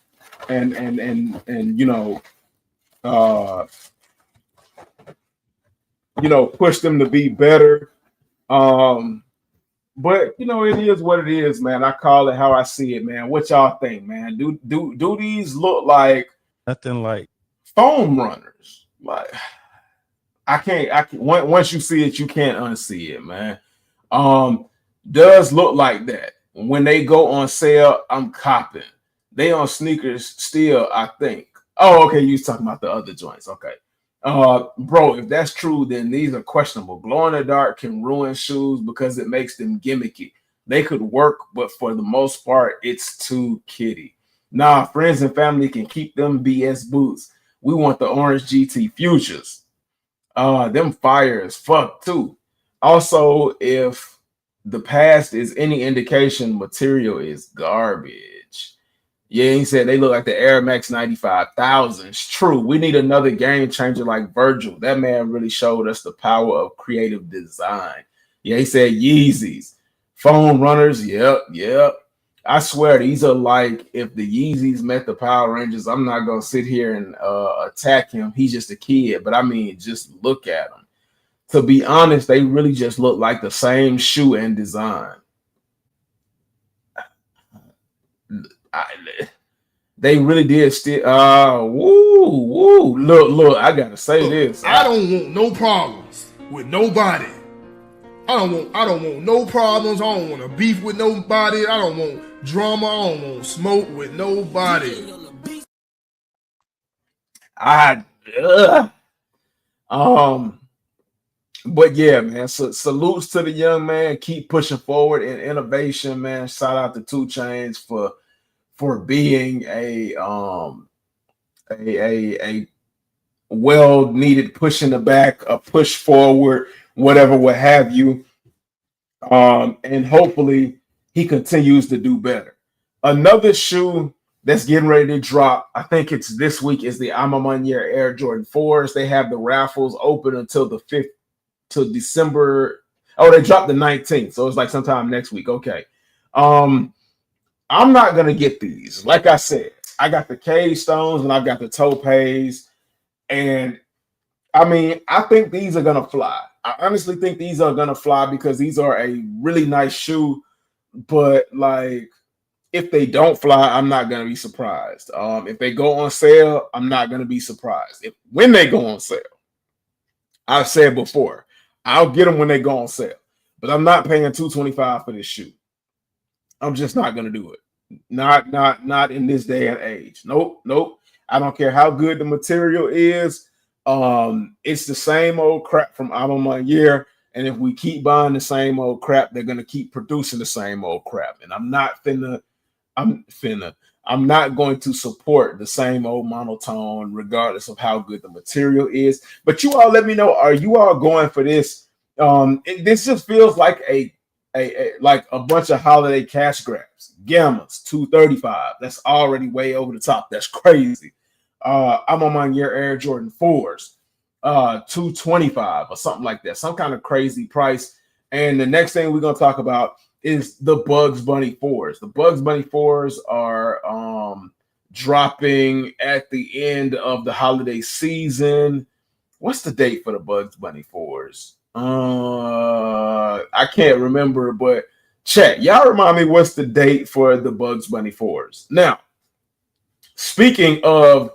uh push them to be better. But it is what it is, man. I call it how I see it, man. What y'all think, man? Do these look like Nothing like foam runners? Like, I can't. Once you see it, you can't unsee it, man. Does look like that. When they go on sale, I'm copping. They on sneakers still, I think. Oh, okay. You was talking about the other joints. Okay. Bro, if that's true, then these are questionable. Glow in the dark can ruin shoes because it makes them gimmicky. They could work, but for the most part, it's too kiddie. Nah, friends and family can keep them BS boots. We want the orange GT Futures. Them fire as fuck too. Also, if the past is any indication, material is garbage. Yeah, he said they look like the Air Max 95,000. It's true. We need another game changer like Virgil. That man really showed us the power of creative design. Yeah, he said Yeezys, foam runners. Yep. I swear these are like, if the Yeezys met the Power Rangers. I'm not gonna sit here and attack him. He's just a kid, but I mean, just look at him. To be honest, they really just look like the same shoe and design. They really did still. Woo. Look. I gotta say this. I don't want no problems with nobody. I don't want no problems. I don't want to beef with nobody. I don't want drama. I don't want smoke with nobody. But yeah, man. So salutes to the young man. Keep pushing forward in innovation, man. Shout out to 2 Chainz for being a well needed push in the back, a push forward, whatever, what have you. And hopefully he continues to do better. Another shoe that's getting ready to drop, I think it's this week, is the A Ma Maniére Air Jordan 4s. They have the raffles open until the 5th to December. Oh, they dropped the 19th, so it's like sometime next week. Okay. I'm not gonna get these. Like I said, I got the Cave Stones and I've got the Topaz, and I mean, I think these are gonna fly. I honestly think these are gonna fly because these are a really nice shoe. But like, if they don't fly, I'm not gonna be surprised. If they go on sale, I'm not gonna be surprised. When they go on sale, I've said before, I'll get them when they go on sale. But I'm not paying $225 for this shoe. I'm just not gonna do it. Not in this day and age. Nope. I don't care how good the material is. It's the same old crap from A Ma Maniére. And if we keep buying the same old crap, they're gonna keep producing the same old crap. And I'm not going to support the same old monotone, regardless of how good the material is. But you all let me know, are you all going for this? This just feels like like a bunch of holiday cash grabs. Gammas, $235. That's already way over the top. That's crazy. A Ma Maniére Air Jordan 4s. $225 or something like that, some kind of crazy price. And the next thing we're gonna talk about is the Bugs Bunny 4s. The Bugs Bunny 4s are dropping at the end of the holiday season. What's the date for the Bugs Bunny 4s? I can't remember, but chat, y'all remind me what's the date for the Bugs Bunny 4s. Now, speaking of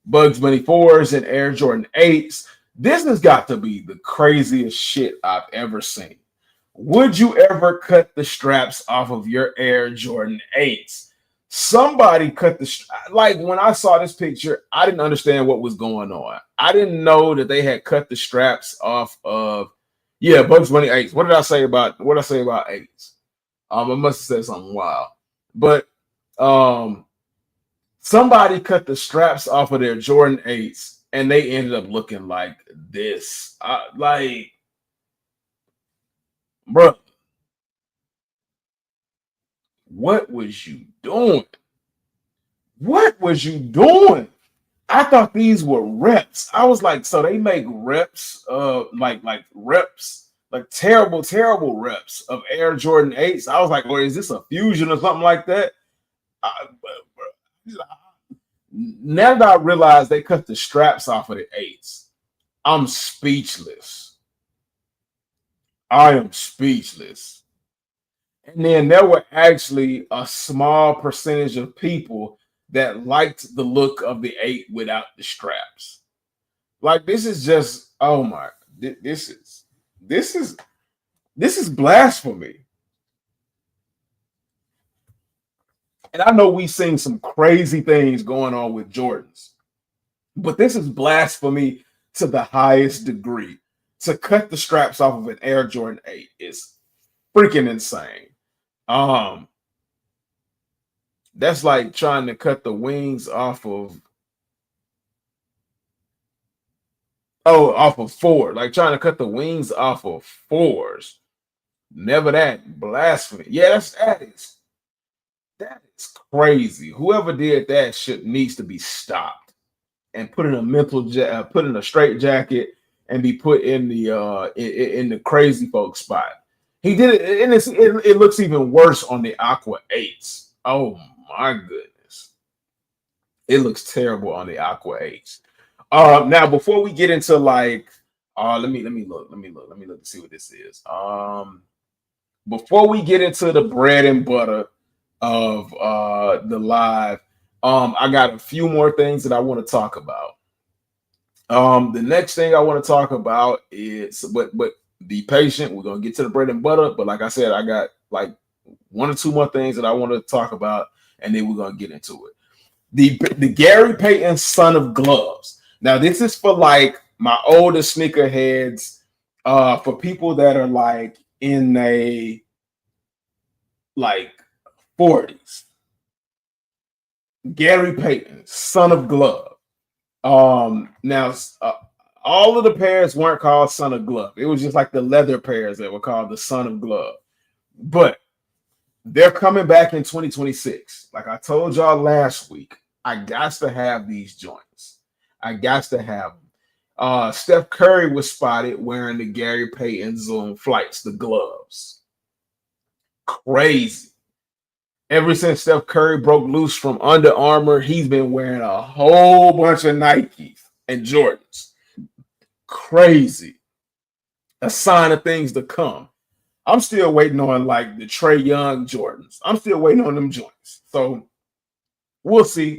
Bugs Bunny 4s and Air Jordan 8s, this has got to be the craziest shit I've ever seen. Would you ever cut the straps off of your Air Jordan 8s? Somebody cut the like when I saw this picture, I didn't understand what was going on. I didn't know that they had cut the straps off of Bugs Bunny 8s. What did I say about 8s? I must have said something wild. But somebody cut the straps off of their Jordan 8s and they ended up looking like this. Bro, what was you doing? What was you doing? I thought these were reps. I was like, so they make reps, like reps, like terrible reps of Air Jordan 8s. I was like, or is this a fusion or something like that? Now that I realize they cut the straps off of the 8s, I'm speechless. I am speechless. And then there were actually a small percentage of people that liked the look of the 8 without the straps. Like, this is just, oh my, this is blasphemy. And I know we've seen some crazy things going on with Jordans, but this is blasphemy to the highest degree. To cut the straps off of an Air Jordan 8 is freaking insane. That's like trying to cut the wings off of Ford, like trying to cut the wings off of 4s. Never that. Blasphemy. Yeah, that is crazy. Whoever did that needs to be stopped and put in a straight jacket and be put in the crazy folks spot. He did it, and it looks even worse on the Aqua 8s. Oh my goodness, it looks terrible on the Aqua 8s. Now before we get into like, let me look to see what this is. Before we get into the bread and butter of the live, I got a few more things that I want to talk about. The next thing I want to talk about is, but be patient. We're gonna get to the bread and butter, but like I said, I got like 1 or 2 more things that I want to talk about, and then we're gonna get into it. The Gary Payton Son of Gloves. Now, this is for like my older sneakerheads, for people that are like in a like 40s. Gary Payton, Son of Glove. Now, all of the pairs weren't called Son of Glove. It was just like the leather pairs that were called the Son of Glove. But they're coming back in 2026. Like I told y'all last week, I got to have these joints. I got to have them. Steph Curry was spotted wearing the Gary Payton Zoom Flights, the gloves. Crazy. Ever since Steph Curry broke loose from Under Armour, he's been wearing a whole bunch of Nikes and Jordans. Crazy. A sign of things to come. I'm still waiting on like the Trae Young Jordans. I'm still waiting on them joints. So we'll see.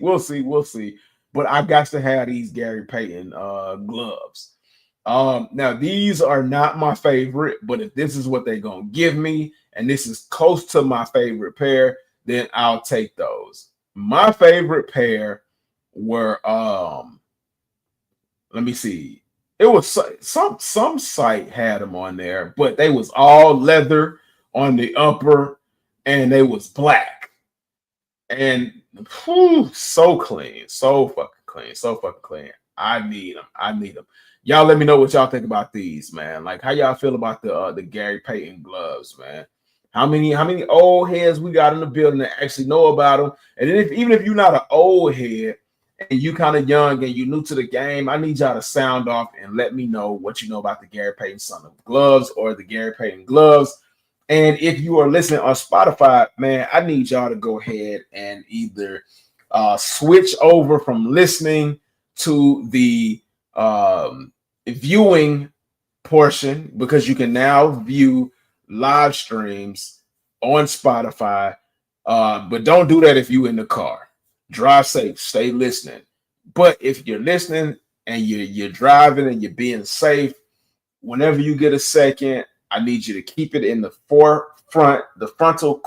But I got to have these Gary Payton gloves. Now, these are not my favorite, but if this is what they're going to give me, and this is close to my favorite pair, then I'll take those. My favorite pair were, let me see. It was some site had them on there, but they was all leather on the upper, and they was black. And so clean, so fucking clean. I need them. Y'all let me know what y'all think about these, man. Like, how y'all feel about the Gary Payton gloves, man? How many old heads we got in the building that actually know about them? And then even if you're not an old head and you kind of young and you new to the game, I need y'all to sound off and let me know what you know about the Gary Payton Son of Gloves or the Gary Payton Gloves. And if you are listening on Spotify, man, I need y'all to go ahead and either switch over from listening to the viewing portion, because you can now view live streams on Spotify. But don't do that if you're in the car. Drive safe, stay listening. But if you're listening and you're driving and you're being safe, whenever you get a second, I need you to keep it in the forefront, the frontal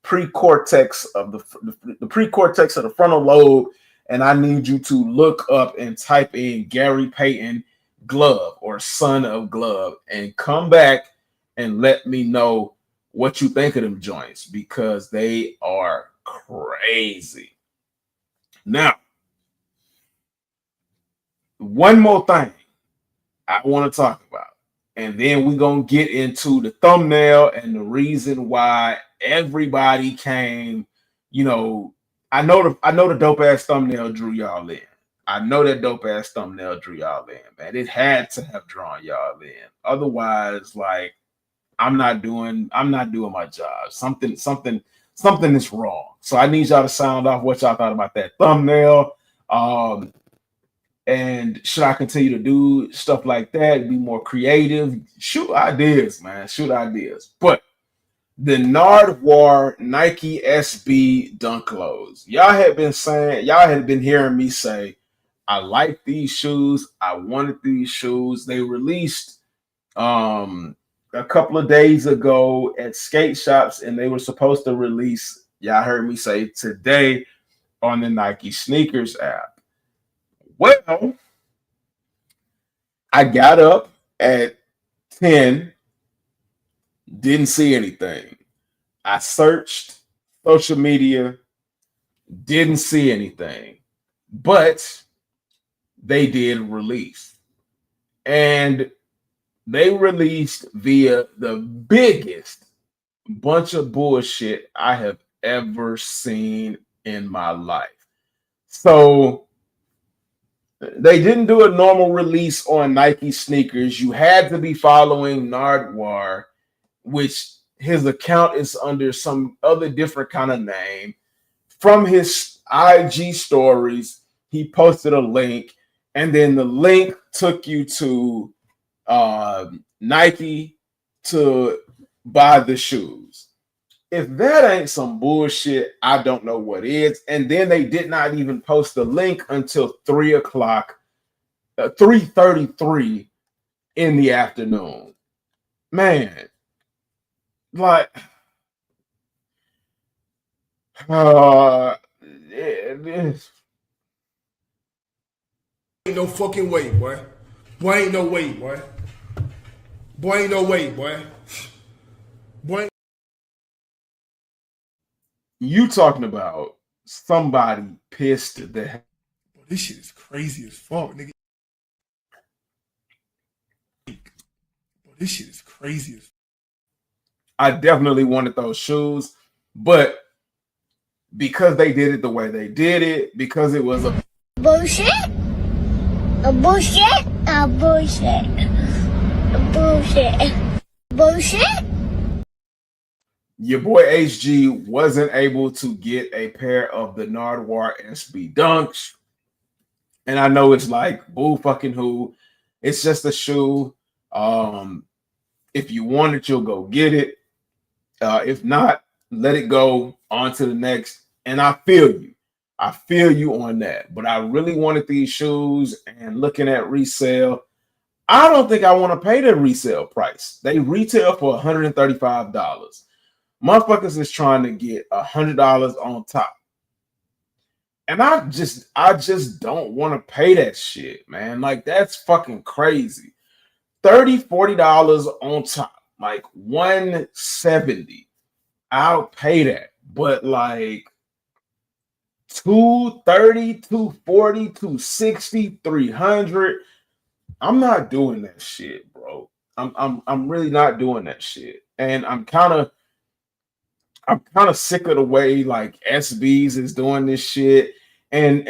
pre-cortex of the pre-cortex of the frontal lobe, and I need you to look up and type in Gary Payton Glove or Son of Glove and come back and let me know what you think of them joints, because they are crazy. Now, one more thing I want to talk about, and then we're going to get into the thumbnail and the reason why everybody came. You know, I know the dope ass thumbnail drew y'all in. I know that dope ass thumbnail drew y'all in, man. It had to have drawn y'all in. Otherwise, like, I'm not doing my job. Something is wrong. So I need y'all to sound off what y'all thought about that thumbnail. And should I continue to do stuff like that, be more creative? Shoot ideas, man. Shoot ideas. But the Nardwuar Nike SB Dunk Lows. Y'all had been hearing me say, I like these shoes. I wanted these shoes. They released a couple of days ago at skate shops, and they were supposed to release, y'all heard me say, today on the Nike Sneakers app. Well, I got up at 10, didn't see anything. I searched social media, didn't see anything, but they did release. And they released via the biggest bunch of bullshit I have ever seen in my life. So they didn't do a normal release on Nike sneakers. You had to be following Nardwuar, which his account is under some other different kind of name. From his IG stories, he posted a link, and then the link took you to Nike to buy the shoes. If that ain't some bullshit, I don't know what is. And then they did not even post the link until 3:33 in the afternoon. Man, like, Ain't no fucking way, boy. Boy, ain't no way, boy. Boy, ain't no way, boy. Boy. You talking about somebody pissed the hell. This shit is crazy as fuck, nigga. This shit is crazy as fuck. I definitely wanted those shoes, but because they did it the way they did it, because it was a Bullshit. A bullshit. A bullshit. A bullshit. Bullshit. your boy HG wasn't able to get a pair of the Nardwuar SB Dunks. And I know it's like, boo fucking who. It's just a shoe. If you want it, you'll go get it. If not, let it go on to the next. And I feel you. I feel you on that. But I really wanted these shoes, and looking at resale, I don't think I want to pay the resale price. They retail for $135. Motherfuckers is trying to get $100 on top. And I just don't want to pay that shit, man. Like, that's fucking crazy. $30, $40 on top, like $170. I'll pay that. But like $230, $240, $260, $300. I'm not doing that shit, bro. I'm really not doing that shit. And I'm kind of sick of the way like SBs is doing this shit. And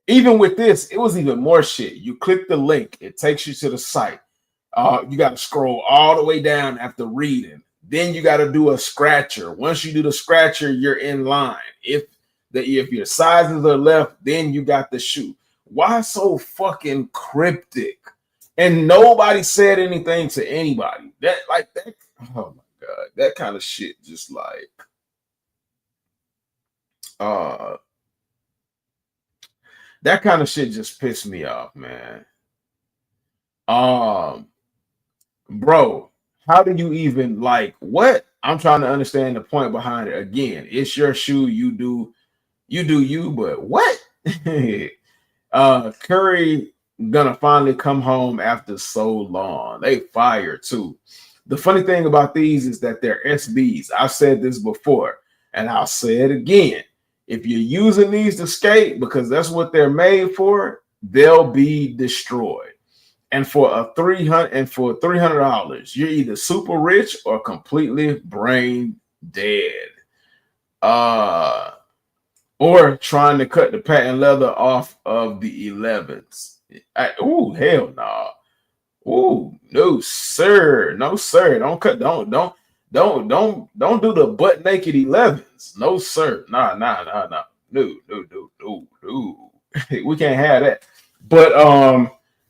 even with this, it was even more shit. You click the link, it takes you to the site. You got to scroll all the way down after reading. Then you got to do a scratcher. Once you do the scratcher, you're in line. If your sizes are left, then you got the shoe. Why so fucking cryptic? And nobody said anything to anybody. That. Oh my god, that kind of shit. Just like, that kind of shit just pissed me off, man. Bro, how do you even like what? I'm trying to understand the point behind it. Again, it's your shoe. You do you, but what? Curry gonna finally come home after so long. They fired too. The funny thing about these is that they're SBs. I've said this before, and I'll say it again. If you're using these to skate because that's what they're made for, they'll be destroyed. And for $300, you're either super rich or completely brain dead. Or trying to cut the patent leather off of the 11s. Hell no. Nah. Ooh, no, sir. No, sir. Don't do the butt naked 11s. No, sir. Nah. No. We can't have that. But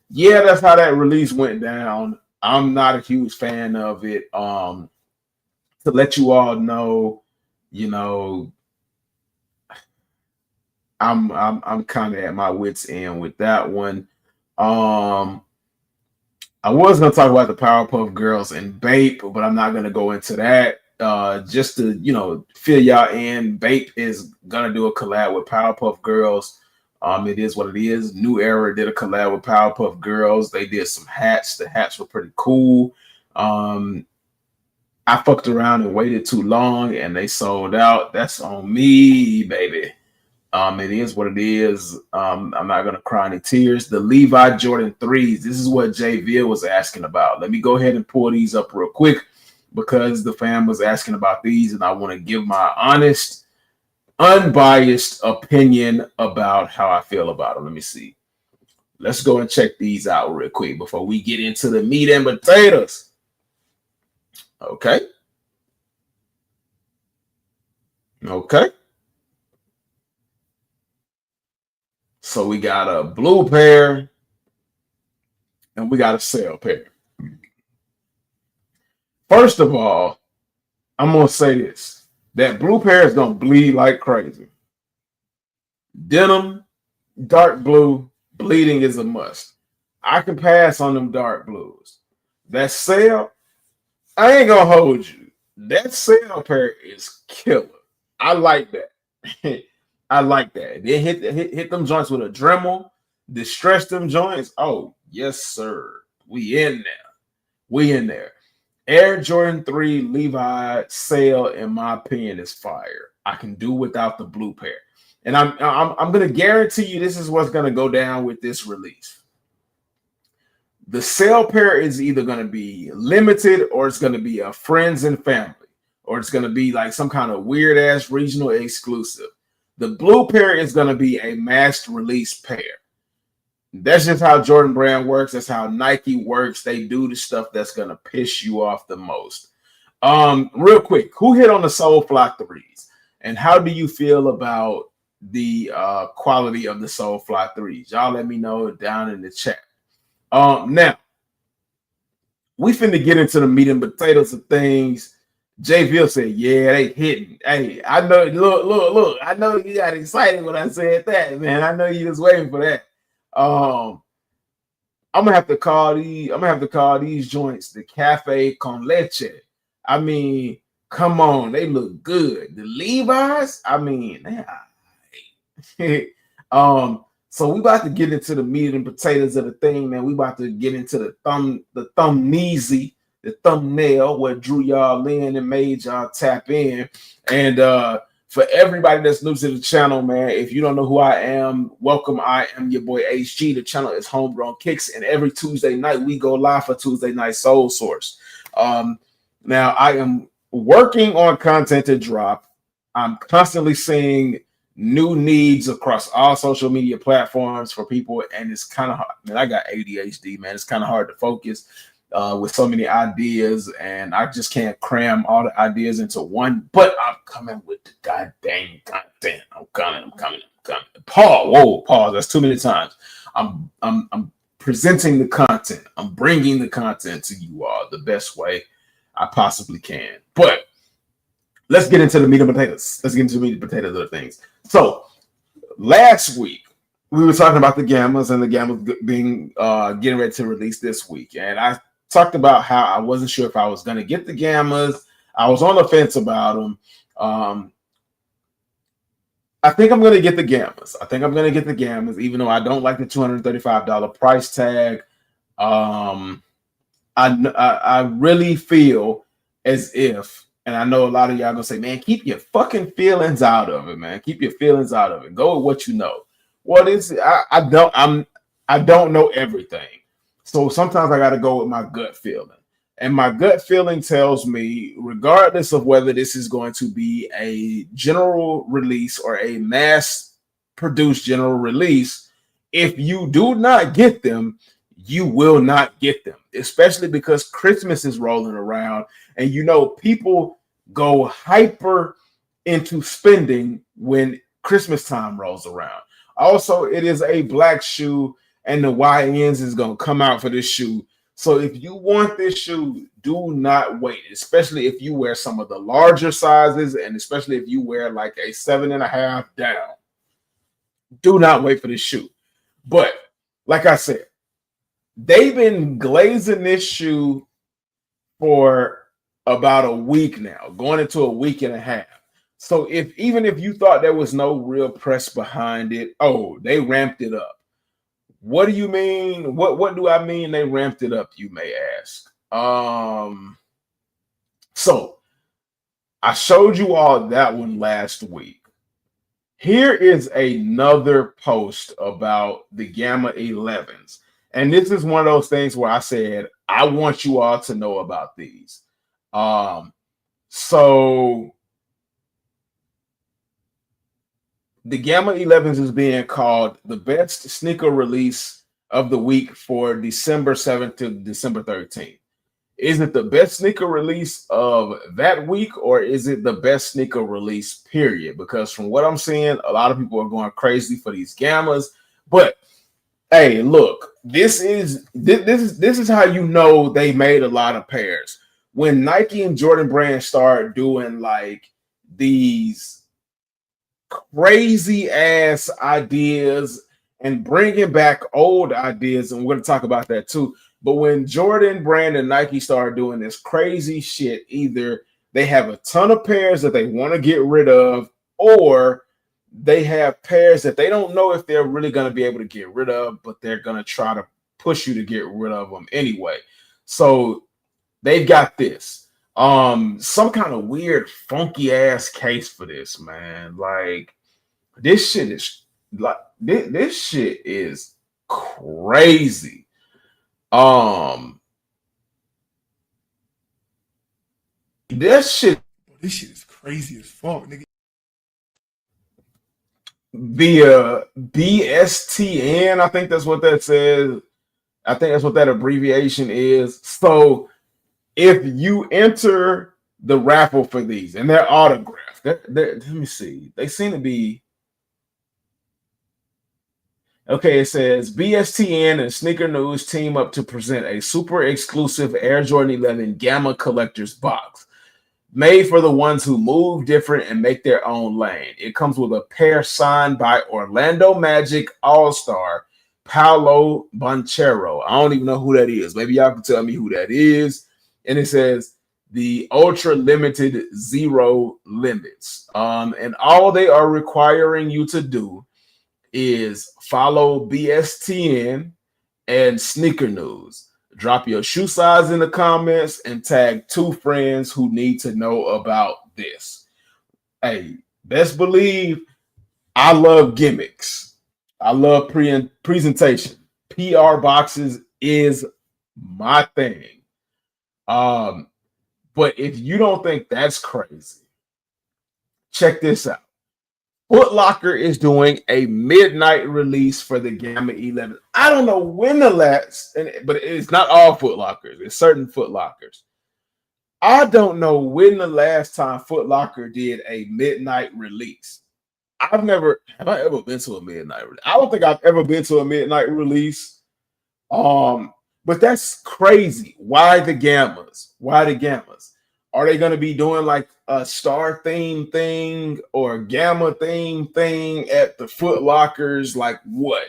yeah, that's how that release went down. I'm not a huge fan of it. To let you all know, you know, I'm kind of at my wit's end with that one. I was gonna talk about the Powerpuff Girls and Bape, but I'm not gonna go into that. Just to fill y'all in, Bape is gonna do a collab with Powerpuff Girls. It is what it is. New Era did a collab with Powerpuff Girls. They did some hats. The hats were pretty cool. I fucked around and waited too long, and they sold out. That's on me, baby. It is what it is. I'm not gonna cry any tears. The Levi Jordan 3s. This is what Jay Veal was asking about. Let me go ahead and pull these up real quick because the fam was asking about these, and I want to give my honest, unbiased opinion about how I feel about them. Let me see. Let's go and check these out real quick before we get into the meat and potatoes. Okay. So we got a blue pair and we got a sale pair. First of all, I'm going to say this. That blue pair is going to bleed like crazy. Denim, dark blue, bleeding is a must. I can pass on them dark blues. That sale, I ain't going to hold you. That sale pair is killer. I like that. I like that. They hit them joints with a Dremel, distress them joints. Oh, yes, sir. We in there. Air Jordan 3 Levi sale, in my opinion, is fire. I can do without the blue pair. And I'm gonna guarantee you this is what's gonna go down with this release. The sale pair is either gonna be limited or it's gonna be a friends and family, or it's gonna be like some kind of weird ass regional exclusive. The blue pair is going to be a mass release pair. That's just how Jordan Brand works. That's how Nike works. They do the stuff that's going to piss you off the most. Real quick, who hit on the Soulfly 3s? And how do you feel about the quality of the Soulfly 3s? Y'all let me know down in the chat. Now, we finna get into the meat and potatoes of things. Jay Veal said, yeah, they hitting. Hey, I know, look. I know you got excited when I said that, man. I know you was waiting for that. I'm gonna have to call these joints the Cafe Con Leche. I mean, come on, they look good. The Levi's, I mean, so we about to get into the meat and potatoes of the thing, man. We about to get into the thumbneasy. The thumbnail what drew y'all in and made y'all tap in. And for everybody that's new to the channel, man, if you don't know who I am, welcome. I am your boy HG. The channel is Homegrown Kicks, and every Tuesday night we go live for Tuesday Night Soul Source. Now I am working on content to drop. I'm constantly seeing new needs across all social media platforms for people, and it's kind of hard. Man, I got ADHD, man. It's kind of hard to focus with so many ideas, and I just can't cram all the ideas into one. But I'm coming with the goddamn content. I'm coming. Pause. That's too many times. I'm presenting the content. I'm bringing the content to you all the best way I possibly can. But let's get into the meat and potatoes. Let's get into the meat and potatoes of the things. So last week we were talking about the Gammas and the Gammas being getting ready to release this week, and I talked about how I wasn't sure if I was going to get the Gammas. I was on the fence about them. I think I'm going to get the Gammas. Even though I don't like the $235 price tag. I really feel as if, and I know a lot of y'all gonna say, man, keep your fucking feelings out of it, man. Keep your feelings out of it. Go with what you know. Well, I don't know everything. So sometimes I gotta go with my gut feeling. And my gut feeling tells me, regardless of whether this is going to be a general release or a mass-produced general release, if you do not get them, you will not get them, especially because Christmas is rolling around. And you know, people go hyper into spending when Christmas time rolls around. Also, it is a black shoe, and the YNs is going to come out for this shoe. So if you want this shoe, do not wait, especially if you wear some of the larger sizes, and especially if you wear like a 7.5 down. Do not wait for this shoe. But like I said, they've been glazing this shoe for about a week now, going into a week and a half. So even if you thought there was no real press behind it, oh, they ramped it up. What do you mean? What do I mean they ramped it up, you may ask? So I showed you all that one last week. Here is another post about the Gamma 11s. And this is one of those things where I said, I want you all to know about these. So the Gamma 11s is being called the best sneaker release of the week for December 7th to December 13th. Is it the best sneaker release of that week, or is it the best sneaker release, period? Because from what I'm seeing, a lot of people are going crazy for these Gammas. But hey, look, this is how you know they made a lot of pairs. When Nike and Jordan Brand start doing like these crazy ass ideas and bringing back old ideas, and we're going to talk about that too. But when Jordan Brand and Nike start doing this crazy shit, either they have a ton of pairs that they want to get rid of, or they have pairs that they don't know if they're really going to be able to get rid of, but they're going to try to push you to get rid of them anyway. So they've got this. Some kind of weird, funky ass case for this, man. Like this shit is like this shit is crazy. This shit is crazy as fuck, nigga. Via BSTN, I think that's what that says. I think that's what that abbreviation is. So if you enter the raffle for these, and they're autographed, let me see. They seem to be okay. It says BSTN and Sneaker News team up to present a super exclusive Air Jordan 11 Gamma Collector's Box, made for the ones who move different and make their own lane. It comes with a pair signed by Orlando Magic All-Star Paolo Banchero. I don't even know who that is. Maybe y'all can tell me who that is. And it says the ultra limited zero limits. And all they are requiring you to do is follow BSTN and Sneaker News. Drop your shoe size in the comments and tag 2 friends who need to know about this. Hey, best believe I love gimmicks. I love presentation. PR boxes is my thing. But if you don't think that's crazy, check this out. Foot Locker is doing a midnight release for the Gamma 11. I don't know when the last, but it's not all Foot Lockers. It's certain Foot Lockers. I don't know when the last time Foot Locker did a midnight release. Have I ever been to a midnight release? I don't think I've ever been to a midnight release. But that's crazy. Why the Gammas? Why the Gammas? Are they going to be doing like a star theme thing or Gamma theme thing at the Foot Lockers? Like what?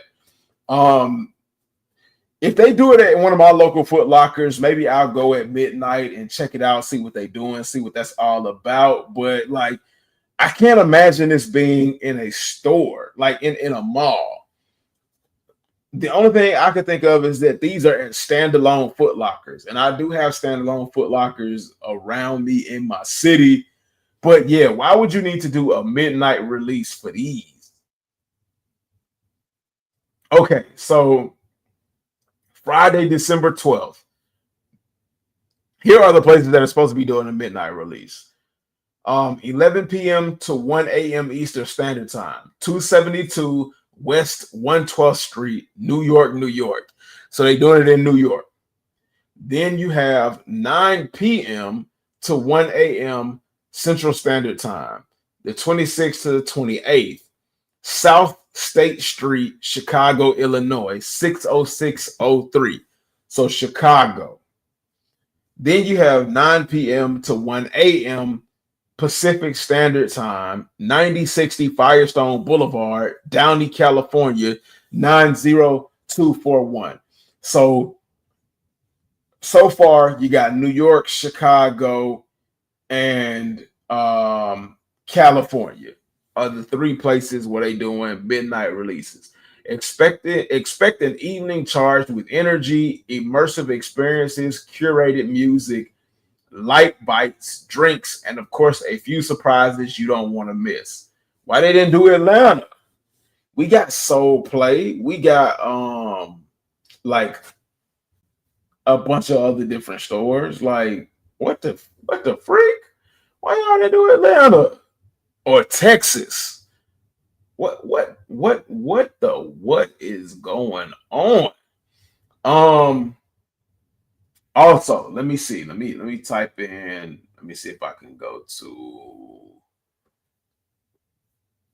If they do it at one of my local Foot Lockers, maybe I'll go at midnight and check it out, see what they're doing, see what that's all about. But like, I can't imagine this being in a store, like in a mall. The only thing I can think of is that these are in standalone Foot Lockers, and I do have standalone Foot Lockers around me in my city. But yeah, why would you need to do a midnight release for these? Okay, so Friday, December 12th. Here are the places that are supposed to be doing a midnight release. 11 p.m. to 1 a.m. Eastern Standard Time, 272 West 112th Street, New York, New York. So they're doing it in New York. Then you have 9 p.m. to 1 a.m. Central Standard Time, the 26th to the 28th, South State Street, Chicago, Illinois, 60603. So Chicago. Then you have 9 p.m. to 1 a.m. Pacific Standard Time, 9060 Firestone Boulevard, Downey, California, 90241. So far you got New York, Chicago, and California are the three places where they doing midnight releases. Expect an evening charged with energy, immersive experiences, curated music, light bites, drinks, and of course a few surprises you don't want to miss. Why they didn't do Atlanta? We got Soul Play, we got like a bunch of other different stores. Like what the freak? Why y'all didn't do Atlanta or Texas? What is going on? Also, let me see. Let me type in. Let me see if I can go to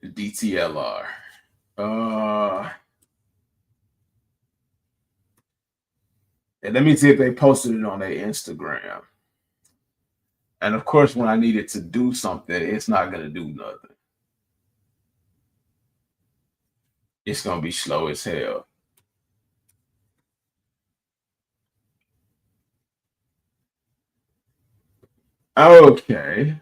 DTLR. And let me see if they posted it on their Instagram. And of course, when I need it to do something, it's not gonna do nothing. It's gonna be slow as hell. Okay.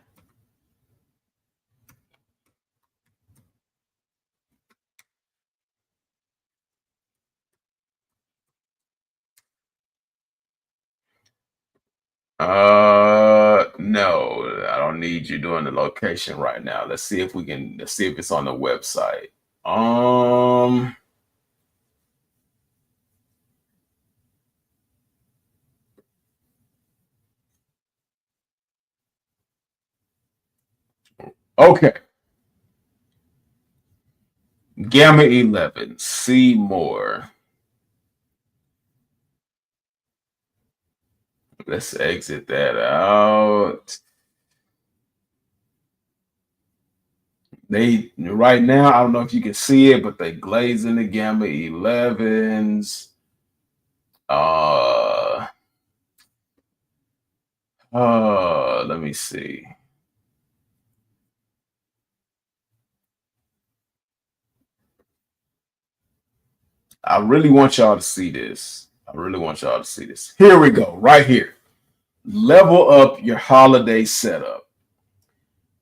No, I don't need you doing the location right now. Let's see if it's on the website. Okay. Gamma 11, see more. Let's exit that out. They right now, I don't know if you can see it, but they glazing the Gamma 11s. Let me see. I really want y'all to see this. Here we go, right here. Level up your holiday setup.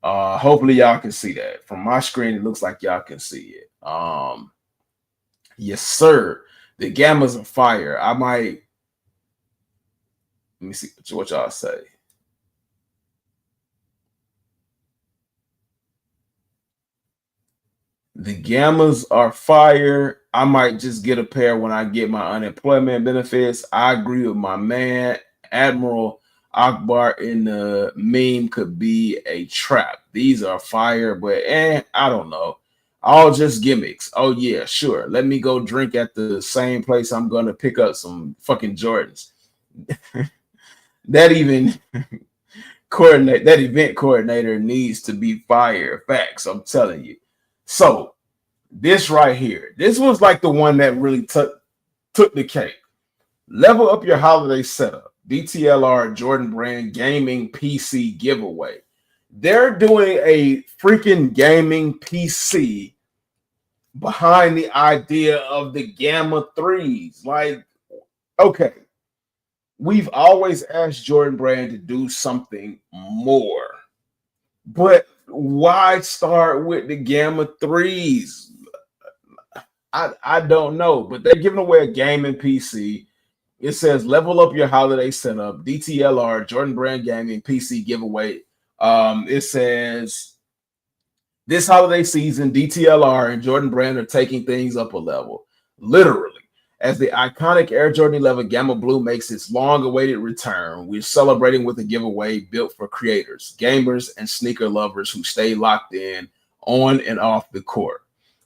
Hopefully y'all can see that. From my screen, it looks like y'all can see it. Yes, sir. The Gammas are fire. Let me see what y'all say. The Gammas are fire. I might just get a pair when I get my unemployment benefits. I agree with my man, Admiral Akbar, in the meme could be a trap. These are fire, but I don't know. All just gimmicks. Oh yeah, sure. Let me go drink at the same place I'm gonna pick up some fucking Jordans. That even that event coordinator needs to be fired. Facts, I'm telling you. So this right here, this was like the one that really took the cake. Level up your holiday setup. DTLR Jordan Brand Gaming PC giveaway. They're doing a freaking gaming PC behind the idea of the Gamma 3s. Like, okay, we've always asked Jordan Brand to do something more, but why start with the Gamma 3s? I don't know, but they're giving away a gaming PC. It says level up your holiday setup. DTLR Jordan Brand Gaming PC giveaway. It says this holiday season, DTLR and Jordan Brand are taking things up a level, literally. As the iconic Air Jordan 11 Gamma Blue makes its long-awaited return, we're celebrating with a giveaway built for creators, gamers, and sneaker lovers who stay locked in on and off the court.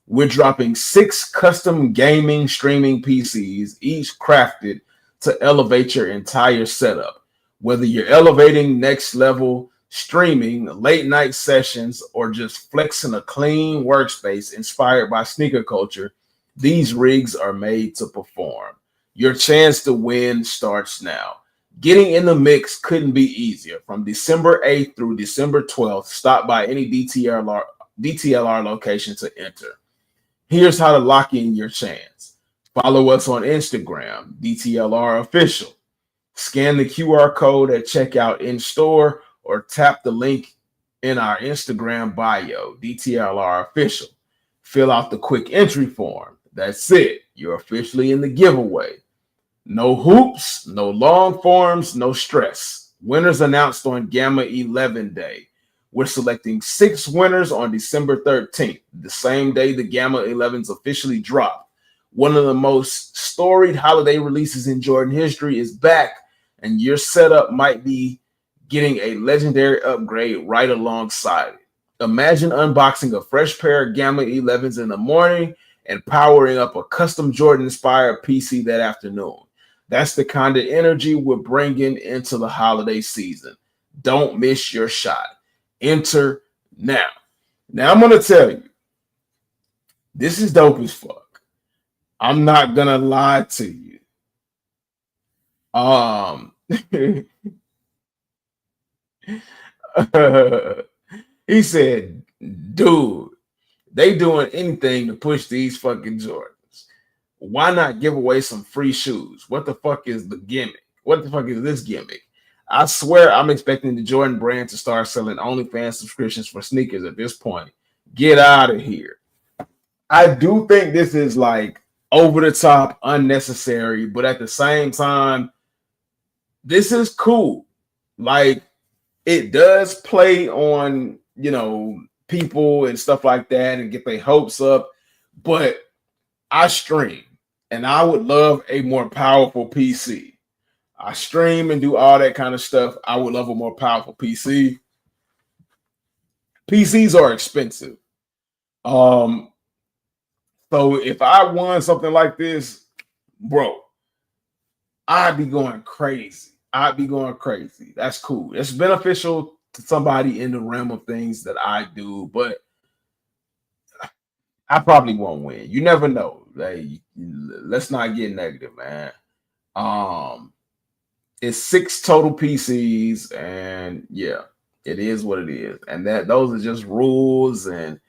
We're dropping 6 custom gaming streaming PCs, each crafted to elevate your entire setup. Whether you're elevating next level streaming, late night sessions, or just flexing a clean workspace inspired by sneaker culture, these rigs are made to perform. Your chance to win starts now. Getting in the mix couldn't be easier. From December 8th through December 12th, stop by any DTLR location to enter. Here's how to lock in your chance. Follow us on Instagram, DTLR Official. Scan the QR code at checkout in store or tap the link in our Instagram bio, DTLR Official. Fill out the quick entry form. That's it. You're officially in the giveaway. No hoops, no long forms, no stress. Winners announced on Gamma 11 Day. We're selecting 6 winners on December 13th, the same day the Gamma 11s officially drop. One of the most storied holiday releases in Jordan history is back, and your setup might be getting a legendary upgrade right alongside it. Imagine unboxing a fresh pair of Gamma 11s in the morning and powering up a custom Jordan-inspired PC that afternoon. That's the kind of energy we're bringing into the holiday season. Don't miss your shot. Enter now. Now, I'm going to tell you, this is dope as fuck. I'm not going to lie to you. He said, dude, they doing anything to push these fucking Jordans. Why not give away some free shoes? What the fuck is the gimmick? What the fuck is this gimmick? I swear I'm expecting the Jordan Brand to start selling OnlyFans subscriptions for sneakers at this point. Get out of here. I do think this is like over the top, unnecessary, but at the same time, this is cool. Like, it does play on, you know, people and stuff like that and get their hopes up, but I stream and I would love a more powerful PC. I stream and do all that kind of stuff. I would love a more powerful PC. PCs are expensive. So if I won something like this, bro, I'd be going crazy. That's cool. It's beneficial to somebody in the realm of things that I do, but I probably won't win. You never know. Like, let's not get negative, man. It's 6 total PCs, and yeah, it is what it is. And that those are just rules and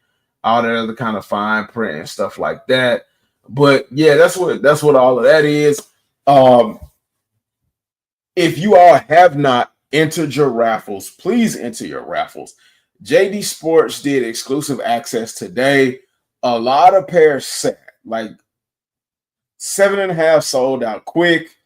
all that other kind of fine print and stuff like that. But yeah, that's what all of that is. If you all have not entered your raffles, please enter your raffles. JD Sports did exclusive access today. A lot of pairs sat, like 7.5 sold out quick.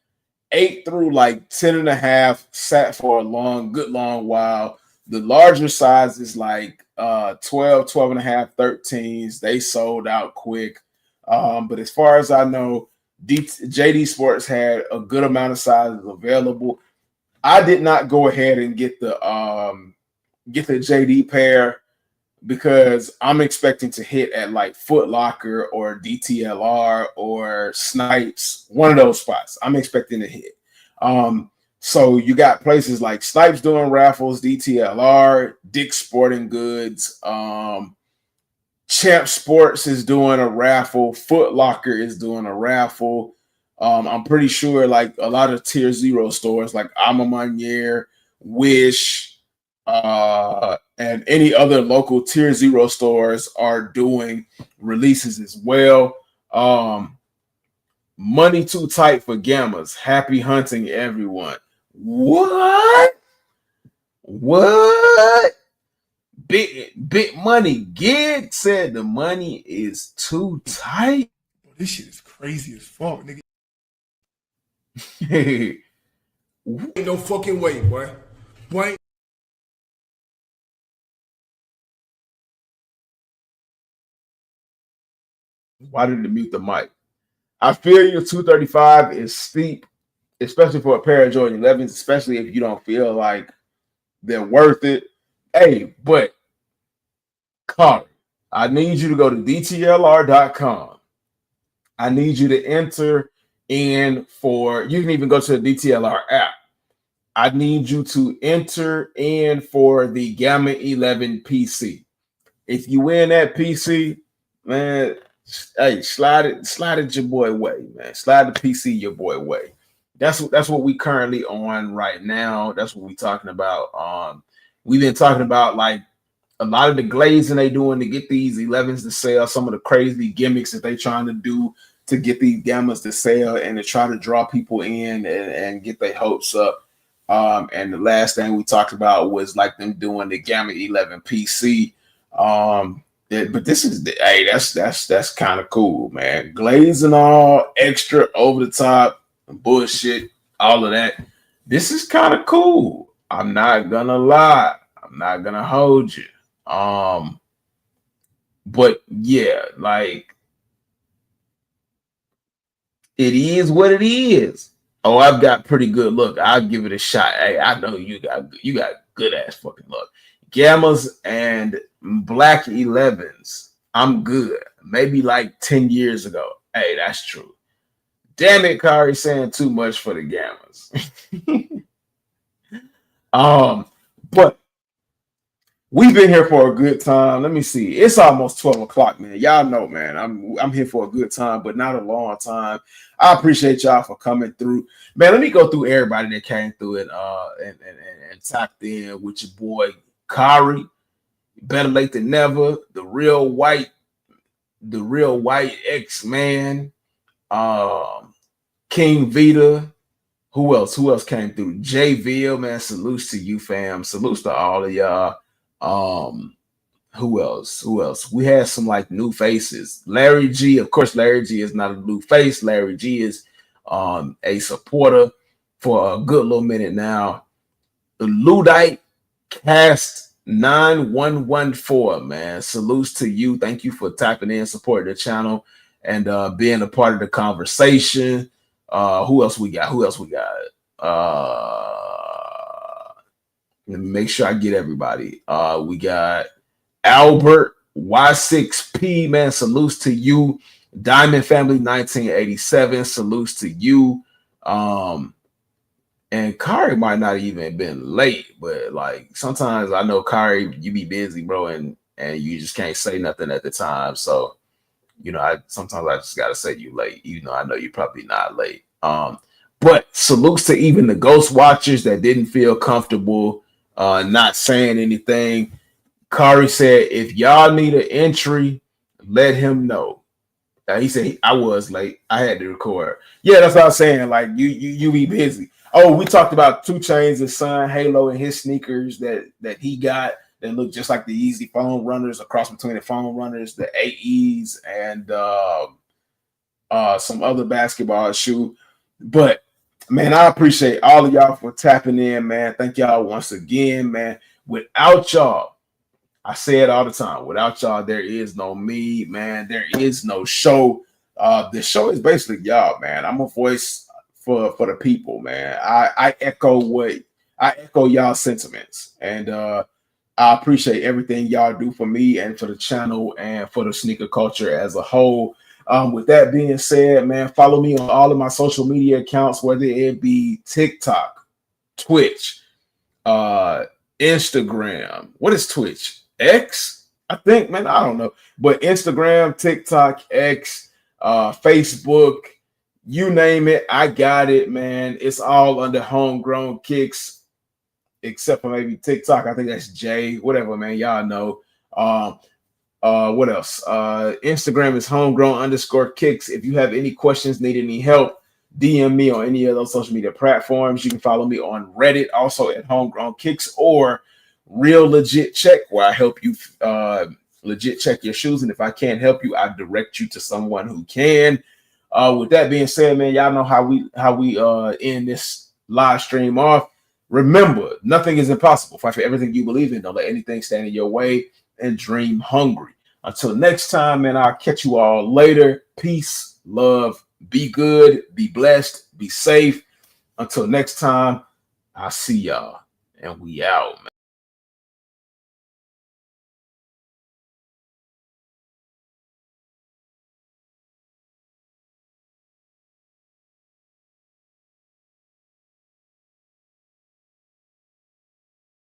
8 through like 10.5 sat for a good long while. The larger sizes like 12, 12.5, 13s, they sold out quick. But as far as I know, JD Sports had a good amount of sizes available. I did not go ahead and get the JD pair. because I'm expecting to hit at like Foot Locker or DTLR or Snipes, one of those spots. I'm expecting to hit. So you got places like Snipes doing raffles, DTLR, Dick's Sporting Goods, Champ Sports is doing a raffle, Foot Locker is doing a raffle. I'm pretty sure like a lot of tier 0 stores like Alma Manier, Wish, and any other local tier 0 stores are doing releases as well. Money too tight for Gammas. Happy hunting, everyone. What? Big money. Gig said the money is too tight. This shit is crazy as fuck, nigga. Hey, Ain't no fucking way, boy. Boy, why did it mute the mic? I feel your 235 is steep, especially for a pair of Jordan 11s, especially if you don't feel like they're worth it. Hey, but Carter, I need you to go to DTLR.com. I need you to enter in for, you can even go to the DTLR app. I need you to enter in for the Gamma 11 PC. If you win that PC, man, hey, slide it your boy way, man. Slide the PC your boy way. That's what we currently on right now. That's what we talking about. We've been talking about like a lot of the glazing they doing to get these 11s to sell, some of the crazy gimmicks that they trying to do to get these Gammas to sell and to try to draw people in and get their hopes up. And the last thing we talked about was like them doing the Gamma 11 PC. But this is that's kind of cool, man. Glazing all extra over the top bullshit, all of that. This is kind of cool. I'm not gonna lie. I'm not gonna hold you. But yeah, like it is what it is. Oh, I've got pretty good look. I'll give it a shot. Hey, I know you got good ass fucking luck. Gammas and black 11s. I'm good. Maybe like 10 years ago. Hey, that's true. Damn it, Kari saying too much for the Gammas. But we've been here for a good time. Let me see. It's almost 12 o'clock, man. Y'all know, man. I'm here for a good time, but not a long time. I appreciate y'all for coming through. Man, let me go through everybody that came through it and tapped in with your boy Kari. Better late than never. The real white X-Man. King Vita. Who else came through? JVille, man. Salutes to you, fam. Salutes to all of y'all. Who else? We had some like new faces. Larry G, of course, Larry G is not a new face. Larry G is a supporter for a good little minute now. The Ludite Cast 9114, man. Salutes to you. Thank you for tapping in, supporting the channel, and being a part of the conversation. Who else we got? Let me make sure I get everybody. We got Albert Y6P, man. Salutes to you. Diamond Family 1987. Salutes to you. And Kari might not even been late, but like sometimes I know Kari, you be busy, bro, and you just can't say nothing at the time. So, you know, I just gotta say you late, even though I know you're probably not late. But salutes to even the ghost watchers that didn't feel comfortable not saying anything. Kari said, if y'all need an entry, let him know. He said, I was late. I had to record. Yeah, that's what I was saying. Like, you be busy. Oh, we talked about 2 Chainz' his son, Halo, and his sneakers that he got that look just like the Yeezy Foam Runners, a cross between the Foam Runners, the AEs, and some other basketball shoe. But, man, I appreciate all of y'all for tapping in, man. Thank y'all once again, man. Without y'all, I say it all the time. Without y'all, there is no me, man. There is no show. The show is basically y'all, man. I'm a voice for the people, man. I echo y'all sentiments, and I appreciate everything y'all do for me and for the channel and for the sneaker culture as a whole. With that being said, man, follow me on all of my social media accounts, whether it be TikTok, Twitch, Instagram. What is Twitch? X? I think, man, I don't know. But Instagram, TikTok, X, Facebook, you name it, I got it, man. It's all under Homegrown Kicks, except for maybe TikTok. I think that's J, whatever, man. Y'all know. What else? Instagram is homegrown_kicks. If you have any questions, need any help, DM me on any of those social media platforms. You can follow me on Reddit, also at Homegrown Kicks, or Real Legit Check, where I help you legit check your shoes. And if I can't help you, I direct you to someone who can. With that being said, man, y'all know how we end this live stream off. Remember, nothing is impossible. Fight for everything you believe in. Don't let anything stand in your way, and dream hungry. Until next time, man, I'll catch you all later. Peace, love, be good, be blessed, be safe. Until next time, I'll see y'all, and we out, man.